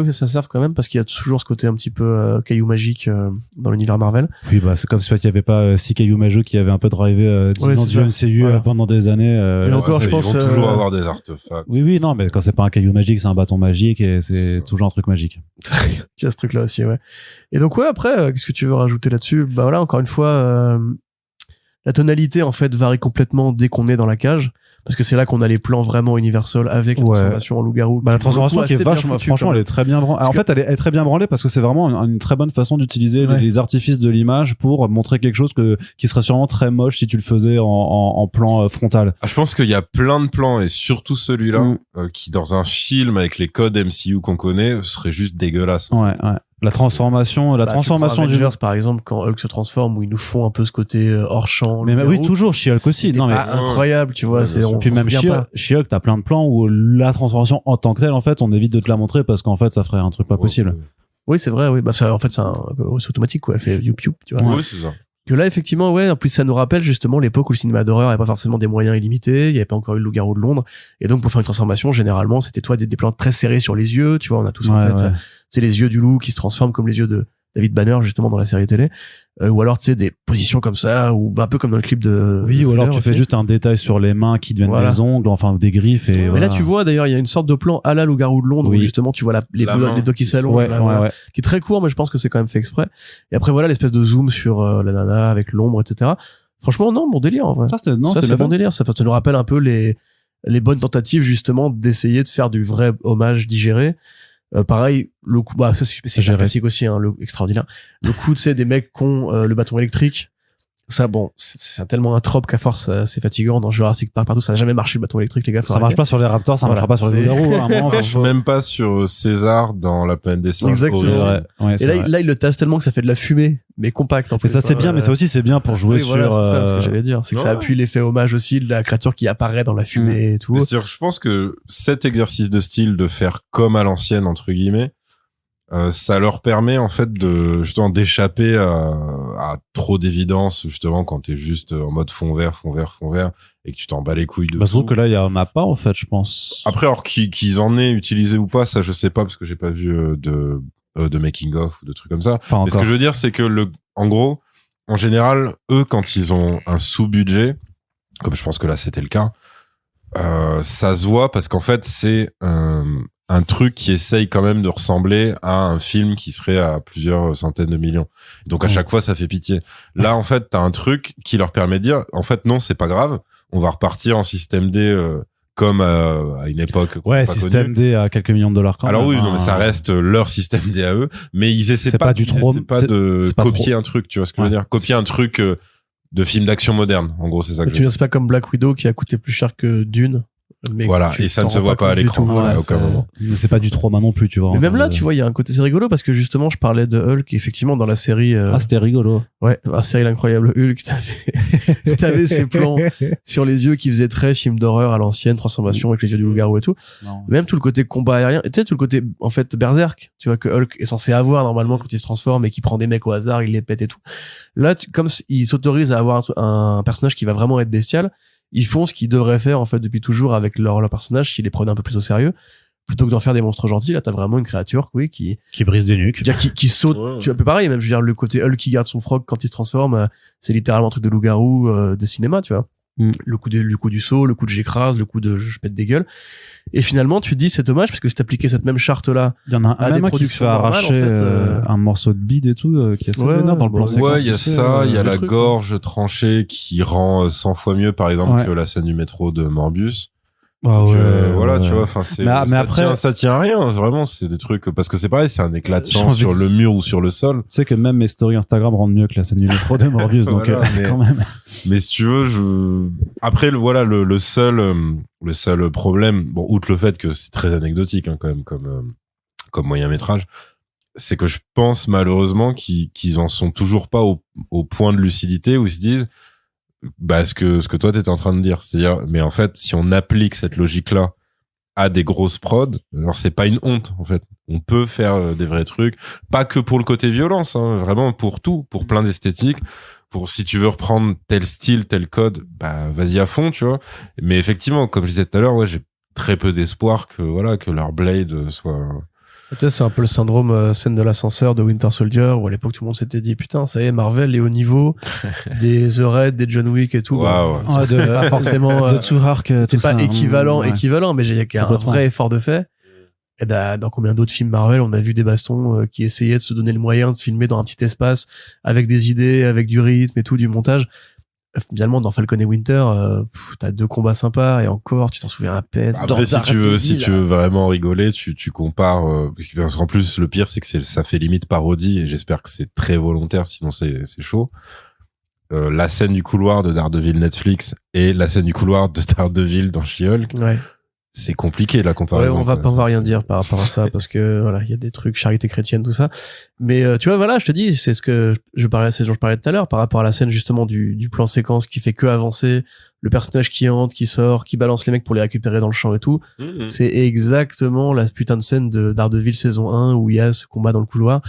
que ça serve quand même parce qu'il y a toujours ce côté un petit peu caillou magique dans l'univers Marvel. Oui, c'est comme si il y avait pas six cailloux majeux qui avaient un peu drivé 10 Ouais, ans c'est du ça. MCU Voilà. pendant des années. Mais encore, Ouais, je ils pense, vont toujours avoir des artefacts. Oui, non, mais quand c'est pas un caillou magique, c'est un bâton magique et c'est toujours un truc magique. Il y a ce truc là aussi, ouais. Et donc ouais, après, qu'est-ce que tu veux rajouter là-dessus? Bah voilà, encore une fois, la tonalité en fait varie complètement dès qu'on est dans la cage. Parce que c'est là qu'on a les plans vraiment Universal avec la Ouais. transformation en loup-garou. La transformation qui est assez bien vachement, foutue, franchement, quand elle même. est très bien branlée. En fait, elle est très bien branlée parce que c'est vraiment une très bonne façon d'utiliser Ouais. les artifices de l'image pour montrer quelque chose qui serait sûrement très moche si tu le faisais en plan frontal. Ah, je pense qu'il y a plein de plans et surtout celui-là Mm. qui dans un film avec les codes MCU qu'on connaît serait juste dégueulasse. Ouais. La transformation Bah, tu prends du. Avengers, par exemple, quand Hulk se transforme, où ils nous font un peu ce côté hors champ. Mais oui, toujours She-Hulk aussi. C'était Non, mais pas incroyable, tu vois. Ouais, C'est, bien sûr. on puis s'en même souvient pas. She-Hulk, t'as plein de plans où la transformation en tant que telle, en fait, on évite de te la montrer parce qu'en fait, ça ferait un truc pas possible. Oui, c'est vrai, oui. Bah, ça, en fait, c'est automatique, quoi. Elle fait youp youp, tu vois. Oui, c'est ça. Que là, effectivement, ouais, en plus, ça nous rappelle justement l'époque où le cinéma d'horreur avait pas forcément des moyens illimités, il y avait pas encore eu le loup-garou de Londres. Et donc, pour faire une transformation, généralement, c'était toi des plans très serrés sur les yeux, tu vois, on a tous en fait, c'est les yeux du loup qui se transforment comme les yeux de David Banner, justement, dans la série télé. Ou alors, tu sais, des positions comme ça, ou un peu comme dans le clip de... Oui, de ou alors Thriller tu fais aussi. juste un détail sur les mains qui deviennent Voilà. des ongles, enfin, ou des griffes et Mais voilà. là, tu vois, d'ailleurs, il y a une sorte de plan à la loup-garou de Londres, Oui. où justement, tu vois les La main. doigts qui s'allongent, Ouais, là, voilà, ouais. qui est très court, mais je pense que c'est quand même fait exprès. Et après, voilà, l'espèce de zoom sur la nana avec l'ombre, etc. Franchement, non, bon délire, en vrai. Ça, c'était Ça, c'est bon délire. Ça nous rappelle un peu les bonnes tentatives, justement, d'essayer de faire du vrai hommage digéré. Pareil, le coup, bah, ça, c'est Géré. classique aussi, hein, le extraordinaire. Le coup, tu sais, des mecs qui ont le bâton électrique. Ça, bon, c'est tellement un trope qu'à force, c'est fatigant dans Jurassic Park partout. Ça n'a jamais marché le bâton électrique, les gars. faut Ça marche arrêter. pas sur les raptors, ça Voilà, marchera pas sur les c'est- loups-garous. À un moment, Ça marche même pas sur César dans La planète des singes. Exactement. C'est Horrible. vrai. Ouais, Et c'est là, vrai. là, il le tasse tellement que ça fait de la fumée, mais compacte en Mais plus. ça c'est bien, mais ça aussi c'est bien pour jouer oui, sur. voilà, c'est ça ce que j'allais dire. C'est que ça Ouais. appuie l'effet hommage aussi de la créature qui apparaît dans la fumée et tout. Mais c'est-à-dire, je pense que cet exercice de style de faire comme à l'ancienne entre guillemets, ça leur permet en fait de justement d'échapper à trop d'évidence justement quand t'es juste en mode fond vert et que tu t'en bats les couilles de Bah, tout. surtout que là il y en a pas en fait, je pense. Après, alors qu'ils en aient utilisé ou pas, ça je sais pas parce que j'ai pas vu de making of ou de trucs comme ça. Pas Mais ce encore. que je veux dire, c'est que en gros, en général, eux, quand ils ont un sous-budget, comme je pense que là c'était le cas, ça se voit parce qu'en fait c'est un truc qui essaye quand même de ressembler à un film qui serait à plusieurs centaines de millions. Donc à chaque fois ça fait pitié. Là en fait t'as un truc qui leur permet de dire en fait non c'est pas grave, on va repartir en système D comme à une époque qu'on Ouais, n'a pas système connue. D à quelques millions de dollars quand Alors même. oui, hein. non, mais ça reste leur système D à eux, mais ils essaient C'est pas du ils trop- essaient pas c'est- de c'est pas copier trop. un truc, tu vois ce que je veux Ouais. dire, copier un truc de film d'action moderne. En gros, c'est ça que Tu je veux dire, c'est pas comme Black Widow qui a coûté plus cher que Dune. Mais Voilà, tu et ça t'en ne se rends voit pas à compte du l'écran, tout. voilà, Ouais, à aucun c'est- moment. Mais c'est pas du trauma non plus, tu vois. Mais en même termes là, de- tu vois, il y a un côté, c'est rigolo parce que justement, je parlais de Hulk, et effectivement, dans la série, Ah, c'était rigolo. ouais, la série L'incroyable Hulk, t'avais ces plans sur les yeux qui faisaient très film d'horreur à l'ancienne, transformation avec les yeux du loup-garou et tout. Non. Même tout le côté combat aérien, tu sais, tout le côté, en fait, berserk, tu vois, que Hulk est censé avoir normalement quand il se transforme et qui prend des mecs au hasard, il les pète et tout. Là, comme il s'autorise à avoir un personnage qui va vraiment être bestial, ils font ce qu'ils devraient faire, en fait, depuis toujours avec leur personnage, s'ils les prenaient un peu plus au sérieux. Plutôt que d'en faire des monstres gentils, là, t'as vraiment une créature, oui, qui Brise des nuques. je veux dire, qui saute. Ouais. Tu vois, un peu pareil, même, je veux dire, le côté Hulk qui garde son frog quand il se transforme, c'est littéralement un truc de loup-garou, de cinéma, tu vois. Mm. Le coup du saut, le coup de j'écrase, le coup de je pète des gueules. Et finalement, tu te dis, c'est dommage parce que si t'appliquais cette même charte-là, Il y en a à un des même qui se fait productions normales, arracher en fait, un morceau de bide et tout, qui est assez Ouais, vénère dans le ouais, plan bah, séquence. Ouais, il y a tu sais, ça, il y a le la truc, gorge tranchée qui rend 100 fois mieux, par exemple, Ouais. que la scène du métro de Morbius. Ah Donc, ouais, voilà, ouais. tu vois, enfin, c'est, Mais après- ça tient à rien, vraiment, c'est des trucs, parce que c'est pareil, c'est un éclat de J'ai sang envie sur de- le mur ou sur le sol. Tu sais que même mes stories Instagram rendent mieux que la scène du métro de Morbius, donc Voilà, mais- quand même. Mais si tu veux, après, voilà, le seul problème, bon, outre le fait que c'est très anecdotique, hein, quand même, comme moyen métrage, c'est que je pense malheureusement qu'ils en sont toujours pas au point de lucidité où ils se disent, bah, ce que toi t'étais en train de dire, c'est-à-dire, mais en fait, si on applique cette logique-là à des grosses prods, alors c'est pas une honte, en fait. On peut faire des vrais trucs, pas que pour le côté violence, hein, vraiment pour tout, pour plein d'esthétiques. Pour si tu veux reprendre tel style, tel code, bah vas-y à fond, tu vois. Mais effectivement, comme je disais tout à l'heure, ouais, j'ai très peu d'espoir que voilà que leur Blade soit. tu sais, c'est un peu le syndrome scène de l'ascenseur de Winter Soldier où à l'époque tout le monde s'était dit putain, ça y est, Marvel est au niveau des The Raid, des John Wick et tout. Ouais, Bon, ouais. Ouais, de- pas forcément. de Tsuhark, C'était tout pas ça, équivalent, ouais. mais il y a un Complètement. vrai effort de fait. Et dans combien d'autres films Marvel, on a vu des bastons qui essayaient de se donner le moyen de filmer dans un petit espace avec des idées, avec du rythme et tout, du montage. Finalement, dans Falcon et Winter, t'as 2 combats sympas et encore, tu t'en souviens à peine. Après, Dans si tu veux vraiment rigoler, tu compares. Parce qu'en plus, le pire, c'est que ça fait limite parodie et j'espère que c'est très volontaire, sinon c'est chaud. La scène du couloir de Daredevil Netflix et la scène du couloir de Daredevil dans She-Hulk, Ouais. c'est compliqué la Ouais, comparaison. on va rien dire par rapport à ça parce que voilà, il y a des trucs charité chrétienne tout ça. Mais tu vois voilà, je te dis, c'est ce que c'est ce dont je parlais tout à l'heure par rapport à la scène justement du plan séquence qui fait que avancer, le personnage qui entre, qui sort, qui balance les mecs pour les récupérer dans le champ et tout. Mhm. C'est exactement la putain de scène de Daredevil saison 1 où il y a ce combat dans le couloir.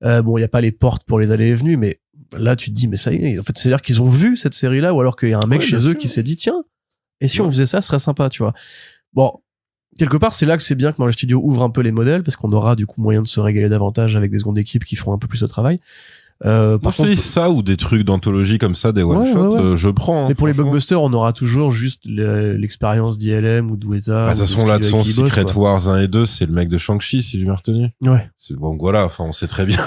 Bon, il y a pas les portes pour les allées et venues, mais là tu te dis mais ça y est, en fait, c'est-à-dire qu'ils ont vu cette série là ou alors qu'il y a un mec Ouais, chez bien eux sûr. qui s'est dit tiens, et si on faisait ça, ce serait sympa, tu vois. Bon, quelque part, c'est là que c'est bien que dans les studios ouvre un peu les modèles parce qu'on aura du coup moyen de se régaler davantage avec des secondes équipes qui feront un peu plus de travail. Moi, Par je te dis ça ou des trucs d'anthologie comme ça, des one-shots, ouais. je prends. hein, mais pour les franchement. blockbusters, on aura toujours juste l'expérience d'ILM ou d'Ueta. Bah, de toute façon, là, de son Secret Wars 1 et 2, c'est le mec de Shang-Chi, si j'ai bien retenu. Ouais. Bon, voilà, enfin, on sait très bien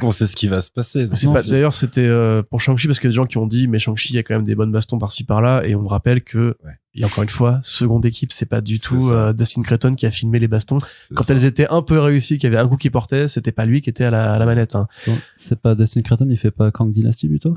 qu'on sait ce qui va se passer. C'est pas, d'ailleurs, c'était pour Shang-Chi parce qu'il y a des gens qui ont dit mais Shang-Chi, il y a quand même des bonnes bastons par-ci par-là et on me rappelle que Ouais. et encore une fois, seconde équipe, c'est pas du C'est tout ça. Dustin Creighton qui a filmé les bastons. C'est Quand ça. elles étaient un peu réussies, qu'il y avait un coup qui portait, c'était pas lui qui était à la manette. Hein. C'est pas Dustin Creighton, il fait pas Kang Dynasty plutôt?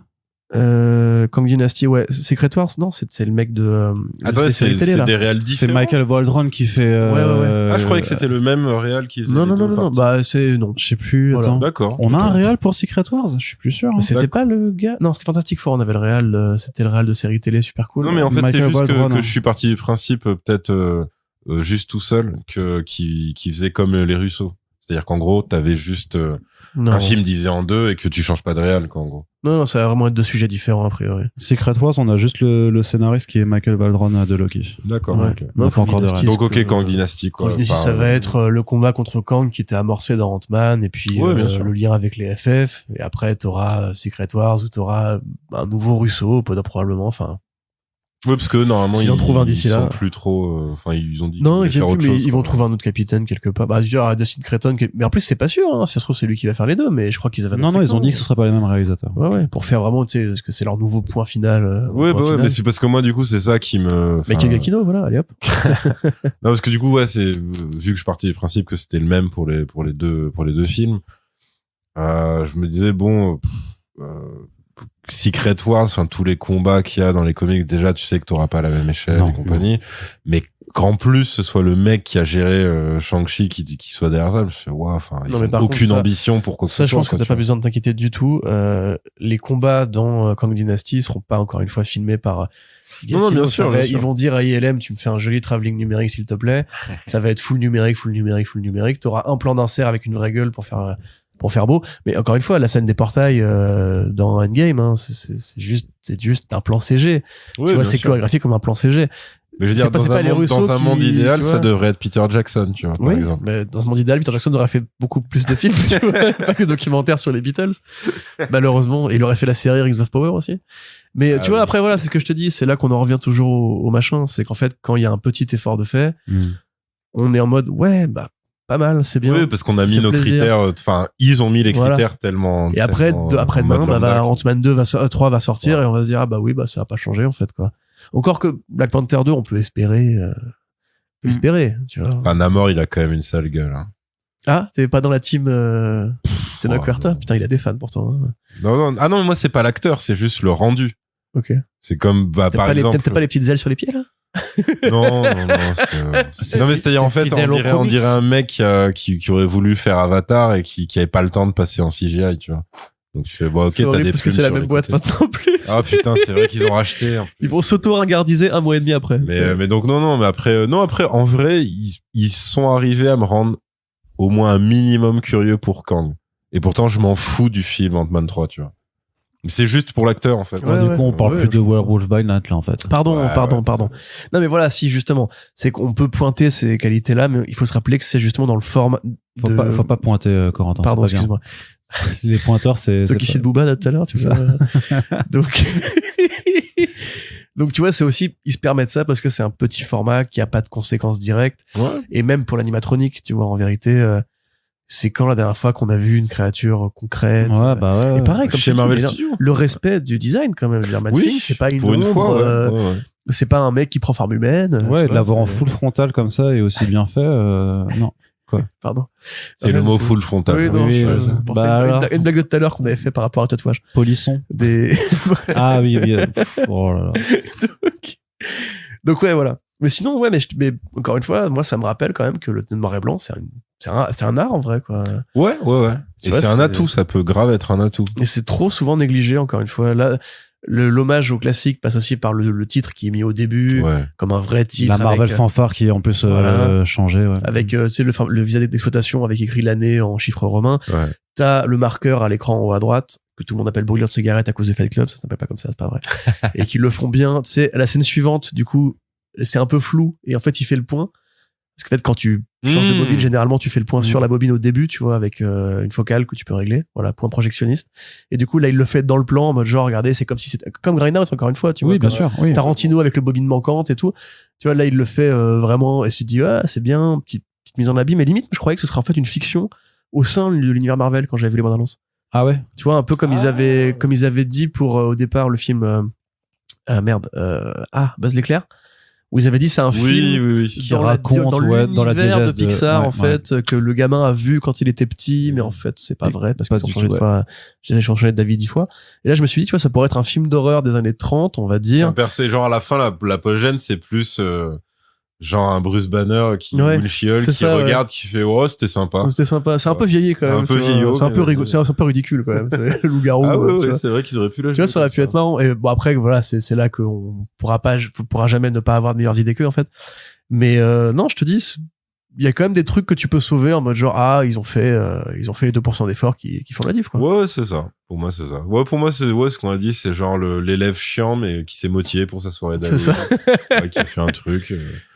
Kang Dynasty, ouais. Secret Wars, non, c'est le mec de Attends, des séries télé, là. des réals C'est différents. Michael Waldron qui fait. Ouais. Ah, je croyais que c'était le même réal qui faisait Non, les non, deux non, non, parties. bah, c'est, non. Je sais plus. Voilà. Attends. D'accord. On a un D'accord. réal pour Secret Wars? Je suis plus sûr. hein. Mais c'était D'accord. pas le gars, non, c'était Fantastic Four, on avait le réal, c'était le réal de série télé super cool. Non, mais en fait, Michael c'est juste Waldron, que hein. je suis parti du principe, peut-être, juste tout seul, qui faisait comme les Russo. C'est-à-dire qu'en gros, t'avais juste non. un film divisé en deux et que tu changes pas de réal, quoi, en gros. Non, ça va vraiment être 2 sujets différents, a priori. Secret Wars, on a juste le scénariste qui est Michael Waldron de Loki. D'accord. Ouais. ok. On a pas encore de Dynasty, réal. Donc, ok, que- Kang Dynasty, quoi. Kang Dynasty, Enfin, ça va être le combat contre Kang qui était amorcé dans Ant-Man et puis Ouais, bien sûr. le lien avec les FF et après t'auras Secret Wars ou t'auras un nouveau Russo, probablement, enfin. Ouais, parce que normalement S'ils en trouvent un d'ici ils là. sont plus trop. Enfin, ils ont dit. Non, ils qu'ils voulaient viennent faire plus, autre mais chose, ils vont quoi. trouver un autre capitaine quelque part. Bah, je veux dire, Dustin Creighton, mais en plus, c'est pas sûr, hein. Si ça se trouve, c'est lui qui va faire les deux, mais je crois qu'ils avaient Non, ils ont dit que ce serait pas les mêmes réalisateurs. Ouais, pour faire vraiment, tu sais, parce que c'est leur nouveau point final. Ouais, point bah ouais, final. mais c'est parce que moi, du coup, c'est ça qui me. Mais Giacchino, voilà, allez hop. Non, parce que du coup, ouais, c'est vu que je partais du principe que c'était le même pour les deux films. Je me disais bon, Secret Wars, enfin tous les combats qu'il y a dans les comics, déjà tu sais que t'auras pas la même échelle Non. et compagnie, mais qu'en plus ce soit le mec qui a géré Shang-Chi qui soit derrière ça, je me suis dit, ouais, enfin ils Non, mais ont par contre, aucune ça- ambition pour quoi que Ça, ce je soit, pense que quoi, t'as tu pas vois. besoin de t'inquiéter du tout. Les combats dans Kang Dynasty seront pas encore une fois filmés par Non, bien Giacchino. sûr, Ça va- bien Ils sûr. vont dire à ILM, tu me fais un joli travelling numérique s'il te plaît. Ça va être full numérique. T'auras un plan d'insert avec une vraie gueule pour faire beau. Mais encore une fois, la scène des portails dans Endgame, hein, c'est juste un plan CG. Oui, tu vois, bien c'est sûr. chorégraphié comme un plan CG. Mais je veux c'est dire, pas- c'est pas les Russo dans un monde qui- idéal, tu ça vois. devrait être Peter Jackson, tu vois, par Oui, exemple. mais dans ce monde idéal, Peter Jackson aurait fait beaucoup plus de films, tu vois, pas que documentaires sur les Beatles. Malheureusement, et il aurait fait la série Rings of Power aussi. Mais Ah tu vois, oui. après voilà, c'est ce que je te dis, c'est là qu'on en revient toujours au machin, c'est qu'en fait, quand il y a un petit effort de fait, on est en mode ouais, bah pas mal, c'est bien. Oui, parce qu'on a ça mis fait nos plaisir. critères, enfin, ils ont mis les Voilà. critères tellement. Et après, tellement, après-demain, en mode bah, lambda. Ant-Man 2 3 va sortir et on va se dire, ah bah oui, bah ça va pas changer en fait, quoi. Encore que Black Panther 2, on peut espérer, tu vois. Enfin, Namor, il a quand même une sale gueule, hein. Ah, t'es pas dans la team, Tenoch Oh, Huerta? non. Putain, il a des fans pourtant, hein. Non, ah non, moi, c'est pas l'acteur, c'est juste le rendu. Ok. C'est comme, bah, T'as par pas, exemple. t'as pas les petites ailes sur les pieds, là? Non, non, mais c'est-à-dire, en fait, on dirait un mec qui aurait voulu faire Avatar et qui avait pas le temps de passer en CGI, tu vois. Donc, tu fais, bon, ok, C'est t'as horrible des parce que plumes c'est la sur même les boîte côtés. maintenant en plus. Ah, putain, c'est vrai qu'ils ont racheté. En plus. Ils vont s'auto-ringardiser un mois et demi après. Mais donc, non, mais après, en vrai, ils sont arrivés à me rendre au moins un minimum curieux pour Kang. Et pourtant, je m'en fous du film Ant-Man 3, tu vois. C'est juste pour l'acteur, en fait. Ouais, Du coup, on parle ouais, plus je de comprends. Werewolf by Night, là, en fait. Pardon. Ouais. Non mais voilà, si justement, c'est qu'on peut pointer ces qualités-là, mais il faut se rappeler que c'est justement dans le format Faut pas pointer, Corentin. Pardon, c'est pas bien. excuse-moi. Les pointeurs, c'est Toi qui pas- cite Booba là, tout à l'heure, tu C'est vois. Donc, donc tu vois, c'est aussi, ils se permettent ça parce que c'est un petit format qui a pas de conséquences directes. Ouais. Et même pour l'animatronique, tu vois, en vérité, c'est quand la dernière fois qu'on a vu une créature concrète. Ouais, bah ouais. Et pareil, comme Chez tu dis, Marvel mais Studios. le respect du design quand même. Je veux dire, Matt Thing, c'est pas une pour une ombre, fois, ouais. c'est pas un mec qui prend forme humaine. Ouais, tu de vois, l'avoir en c'est- full frontal comme ça et aussi bien fait, non. Pardon. C'est le mot full frontal. Oui, non, Oui, je ouais. pensais Bah à alors. une blague de tout à l'heure qu'on avait fait par rapport à un tatouage. Polisson. Des... Ah oui, oui. Oh là là. Donc ouais, voilà. Mais sinon, ouais, mais encore une fois, moi, ça me rappelle quand même que le noir et blanc, c'est un art en vrai, quoi. Ouais. Tu Et vois, c'est un c'est- atout, ça peut grave être un atout. Et c'est trop souvent négligé, encore une fois. Là, l'hommage au classique passe aussi par le titre qui est mis au début, Ouais. comme un vrai titre. La Marvel avec, fanfare qui est en plus Voilà. changé, ouais. avec tu sais, le visa d'exploitation avec écrit l'année en chiffres romains. Ouais. T'as le marqueur à l'écran en haut à droite, que tout le monde appelle brûlure de cigarette à cause de Fight Club, ça s'appelle pas comme ça, c'est pas vrai. Et qu'ils le font bien. Tu sais, la scène suivante, du coup, c'est un peu flou, et en fait, il fait le point. Parce qu'en fait, quand tu changes de bobine, généralement, tu fais le point sur la bobine au début, tu vois, avec une focale que tu peux régler. Voilà, point projectionniste. Et du coup, là, il le fait dans le plan, en mode genre, regardez, c'est comme si c'était, comme Grindhouse, encore une fois, tu vois. Oui, bien comme, sûr, oui. Tarantino avec le bobine manquante et tout. Tu vois, là, il le fait vraiment, et tu te dis, ah, c'est bien, petite mise en abîme. Mais limite, je croyais que ce serait en fait une fiction au sein de l'univers Marvel quand j'avais vu les bandes annonces. Ah ouais. Tu vois, un peu comme ils avaient dit pour au départ le film Buzz l'éclair, où ils avaient dit c'est un film Oui. Qui dans raconte, dans ouais, dans la l'univers de diégèse de- Pixar ouais, en fait, que le gamin a vu quand il était petit, mais en fait c'est pas Et vrai parce pas qu'ils ont du changé tout, de fois, j'ai changé d'avis 10 fois. Et là je me suis dit, tu vois, ça pourrait être un film d'horreur des années 30, on va Un dire. percé, genre à la fin, l'apogène, c'est plus genre un Bruce Banner qui Ouais, ou le She-Hulk c'est qui ça, regarde, qui fait oh c'était sympa. C'était sympa, c'est un peu Ouais. vieilli quand même. Un peu tu vois. vieillot, c'est un peu mais- c'est un peu ridicule quand même. C'est le loup-garou. Ah tu ouais, vois. c'est vrai qu'ils auraient pu le Tu vois, ça aurait pu être marrant. Et bon, après, voilà, c'est là qu'on pourra jamais ne pas avoir de meilleures idées qu'eux, en fait. Mais, non, je te dis, il y a quand même des trucs que tu peux sauver en mode genre, ah, ils ont fait les 2% d'efforts qui font la diff, quoi. Ouais, c'est ça. Pour moi, c'est ça. Ouais, pour moi, c'est ce qu'on a dit, c'est genre l'élève chiant, mais qui s'est motivé pour sa soirée d'année. C'est ça. Ouais, qui a fait un truc.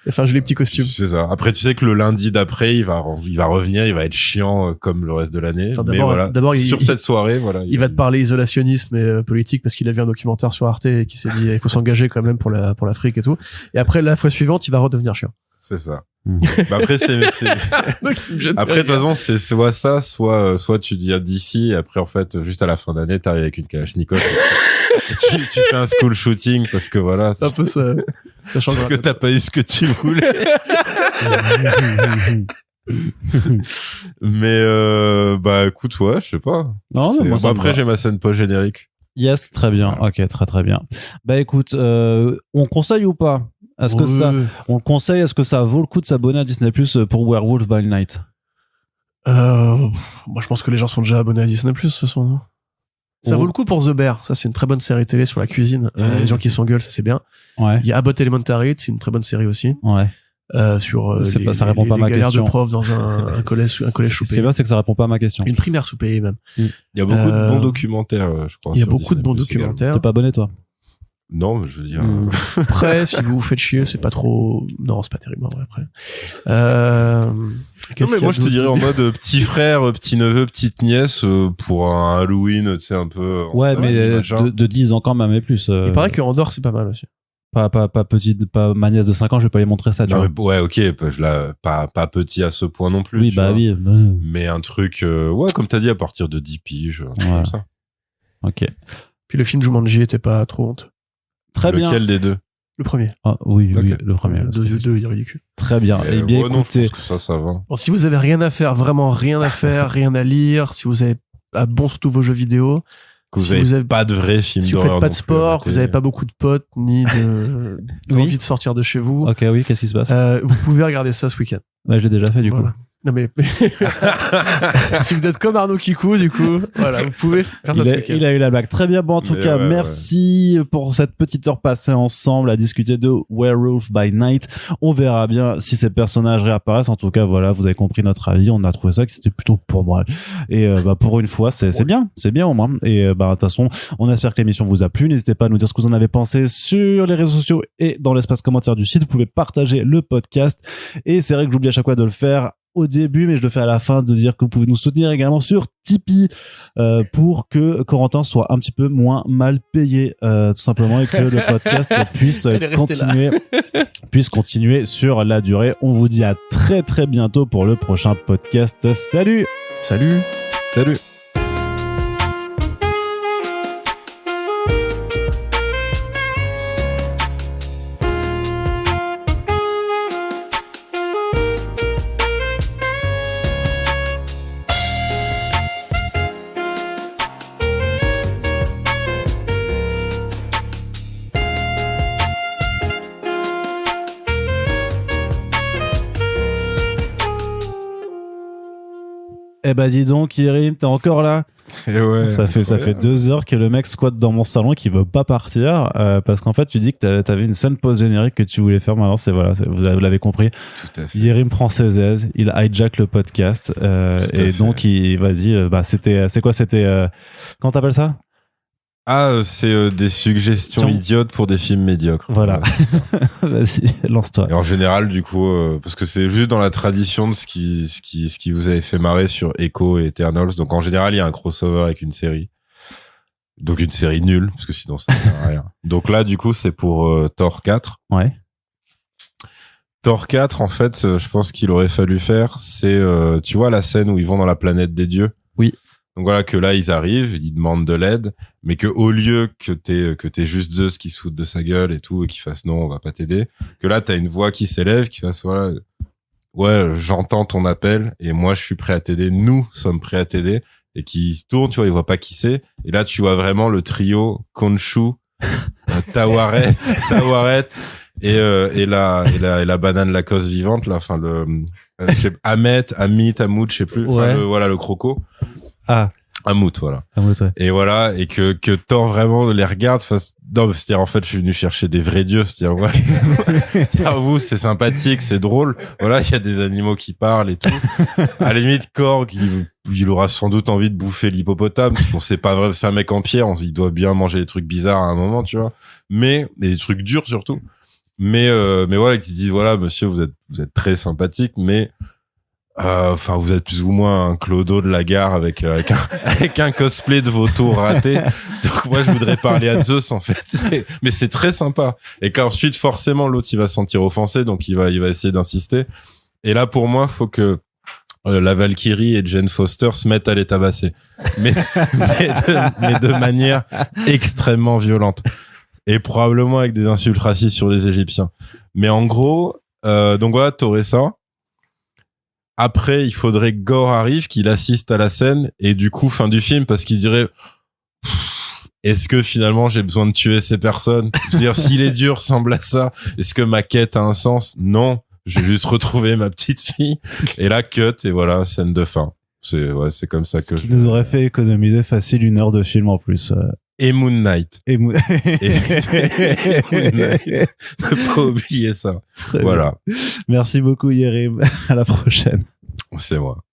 Enfin, j'ai les petits costumes. C'est ça. Après, tu sais que le lundi d'après, il va revenir, il va être chiant comme le reste de l'année. Enfin, mais d'abord- voilà. d'abord, Cette soirée, voilà. Il va te parler isolationnisme et politique parce qu'il a vu un documentaire sur Arte et qui s'est dit il faut s'engager quand même pour l'Afrique et tout. Et après, la fois suivante, il va redevenir chiant. C'est ça. Mmh. Bah après, après, de toute façon, c'est soit ça, soit tu dis à DC, et après, en fait, juste à la fin d'année, t'arrives avec une Kalachnikov. Et tu fais un school shooting parce que voilà. C'est un peu ça. Ça change. Parce que t'as pas eu ce que tu voulais. Mais bah écoute, ouais, je sais pas. Non, mais moi, ça me après va. j'ai ma scène post générique. Yes, très bien. Ok, très très bien. Bah écoute, on conseille ou pas? Est-ce que ça, on le conseille? Est-ce que ça vaut le coup de s'abonner à Disney Plus pour Werewolf by Night? Moi, je pense que les gens sont déjà abonnés à Disney+, de toute façon. Non ça Oh. vaut le coup pour The Bear. Ça, c'est une très bonne série télé sur la cuisine. Les gens qui s'engueulent, ça c'est bien. Ouais. Il y a Abbott Elementary, c'est une très bonne série aussi. Ouais. Sur C'est pas- ça répond pas à ma galères question. de profs dans un collège Ce qui est sous-payé. bien, c'est que ça répond pas à ma question. Une primaire sous-payée même. Il y a beaucoup de bons documentaires, je crois. Il y a sur beaucoup de Disney+, bons également. documentaires. T'es pas abonné, toi? Non, mais je veux dire. Après, si vous vous faites chier, c'est pas trop. Non, c'est pas terrible en vrai. Après. Non, Qu'est-ce mais qu'il y a moi je te d'autre dirais en mode petit frère, petit neveu, petite nièce pour un Halloween, tu sais, un peu. en Ouais, famille, mais machin. de 10 ans quand même et plus. Il paraît que Andorre c'est pas mal aussi. pas petite, pas ma nièce de 5 ans, je vais pas lui montrer ça. tu Non, vois. mais, ouais, ok, pas petit à ce point non plus. Oui, tu bah vois. oui. Mais un truc, ouais, comme t'as dit, à partir de 10 piges, un truc Voilà. comme ça. Ok. Puis le film Jumanji était pas trop honte. Très bien. Lequel des deux? Le premier. Ah, oui, oui, Ok. le premier. Le deux, il est ridicule. Très bien. Eh bien, ouais, non, je écoutez, pense que ça va. Bon, si vous avez rien à faire, vraiment rien à faire, rien à lire, si vous avez à bon sur tous vos jeux vidéo, Que vous si avez vous avez- pas de vrais films si vous d'horreur faites pas de non plus à sport, que mater. vous avez pas beaucoup de potes, ni d'envie de sortir de chez vous, ok, oui, qu'est-ce qui se passe? vous pouvez regarder ça ce week-end. Ouais, j'ai déjà fait du Voilà. coup. Non mais si vous êtes comme Arnaud Kikou, du coup, voilà, vous pouvez faire ça Il ce a, week-end. il a eu la blague. Très bien. Bon, en tout Mais cas, ouais, merci pour cette petite heure passée ensemble à discuter de Werewolf by Night. On verra bien si ces personnages réapparaissent. En tout cas, voilà, vous avez compris notre avis. On a trouvé ça que c'était plutôt pour moi. Et bah, pour une fois, c'est bien. C'est bien au moins. Et bah, de toute façon, on espère que l'émission vous a plu. N'hésitez pas à nous dire ce que vous en avez pensé sur les réseaux sociaux et dans l'espace commentaire du site. Vous pouvez partager le podcast. Et c'est vrai que j'oublie à chaque fois de le faire au début, mais je le fais à la fin, de dire que vous pouvez nous soutenir également sur Tipeee pour que Corentin soit un petit peu moins mal payé, tout simplement, et que le podcast puisse Elle est restée continuer sur la durée. On vous dit à très très bientôt pour le prochain podcast. Salut! Salut. Salut. Eh bah dis donc, Yerim, t'es encore là? Et ouais, Ça fait 2 heures que le mec squatte dans mon salon qui veut pas partir parce qu'en fait tu dis que t'avais une scène post-générique que tu voulais faire. Maintenant vous l'avez compris. Tout à fait. Yerim prend ses aises, il hijack le podcast et fait. donc vas-y, bah c'est quoi, comment t'appelles ça? Ah, c'est des suggestions Tiens. idiotes pour des films médiocres. Voilà. Ouais, c'est ça. Vas-y, lance-toi. Et en général, du coup, parce que c'est juste dans la tradition de ce qui vous avait fait marrer sur Echo et Eternals. Donc en général, il y a un crossover avec une série. Donc une série nulle, parce que sinon ça ne sert à rien. Donc là, du coup, c'est pour Thor 4. Ouais. Thor 4, en fait, je pense qu'il aurait fallu faire, c'est, tu vois la scène où ils vont dans la planète des dieux? Oui. Donc voilà, que là, ils arrivent, ils demandent de l'aide, mais que au lieu que t'aies juste Zeus qui se foute de sa gueule et tout, et qui fasse non, on va pas t'aider, que là, t'as une voix qui s'élève, qui fasse, voilà, ouais, j'entends ton appel, et moi, je suis prêt à t'aider, nous sommes prêts à t'aider, et qui se tourne, tu vois, ils voient pas qui c'est, et là, tu vois vraiment le trio Khonshu, Tawaret, et la banane Lacoste vivante, là, enfin, je sais, Amit, je sais plus, enfin, Ouais. voilà, le croco. Ah. Un mout, voilà. Ah, ouais, ouais. Et voilà, et que Thor vraiment les regarde, non, c'est-à-dire, en fait, je suis venu chercher des vrais dieux, c'est-à-dire, ouais. C'est-à-dire, vous, c'est sympathique, c'est drôle. Voilà, il y a des animaux qui parlent et tout. À la limite, Korg, il aura sans doute envie de bouffer l'hippopotame. On sait pas vrai, c'est un mec en pierre, il doit bien manger des trucs bizarres à un moment, tu vois. Mais, des trucs durs surtout. Mais voilà, qui disent, voilà, monsieur, vous êtes très sympathique, mais, enfin, vous êtes plus ou moins un clodo de la gare avec un cosplay de vautour raté. Donc moi, je voudrais parler à Zeus, en fait. Mais c'est très sympa. Et qu'ensuite, forcément, l'autre, il va se sentir offensé, donc il va essayer d'insister. Et là, pour moi, faut que la Valkyrie et Jane Foster se mettent à les tabasser. Mais de manière extrêmement violente. Et probablement avec des insultes racistes sur les Égyptiens. Mais en gros, donc voilà, t'aurais ça. Après, il faudrait que Gore arrive, qu'il assiste à la scène, et du coup, fin du film, parce qu'il dirait, est-ce que finalement j'ai besoin de tuer ces personnes? Je veux dire, si les dieux ressemblent à ça, est-ce que ma quête a un sens? Non. Je vais juste retrouver ma petite fille. Et là, cut, et voilà, scène de fin. C'est comme ça que Ce qui nous aurait fait économiser facile 1 heure de film en plus. Et Moon Knight. Et Moon Knight. Ne pas oublier ça. Très voilà. bien. Merci beaucoup, Yerim. À la prochaine. C'est moi.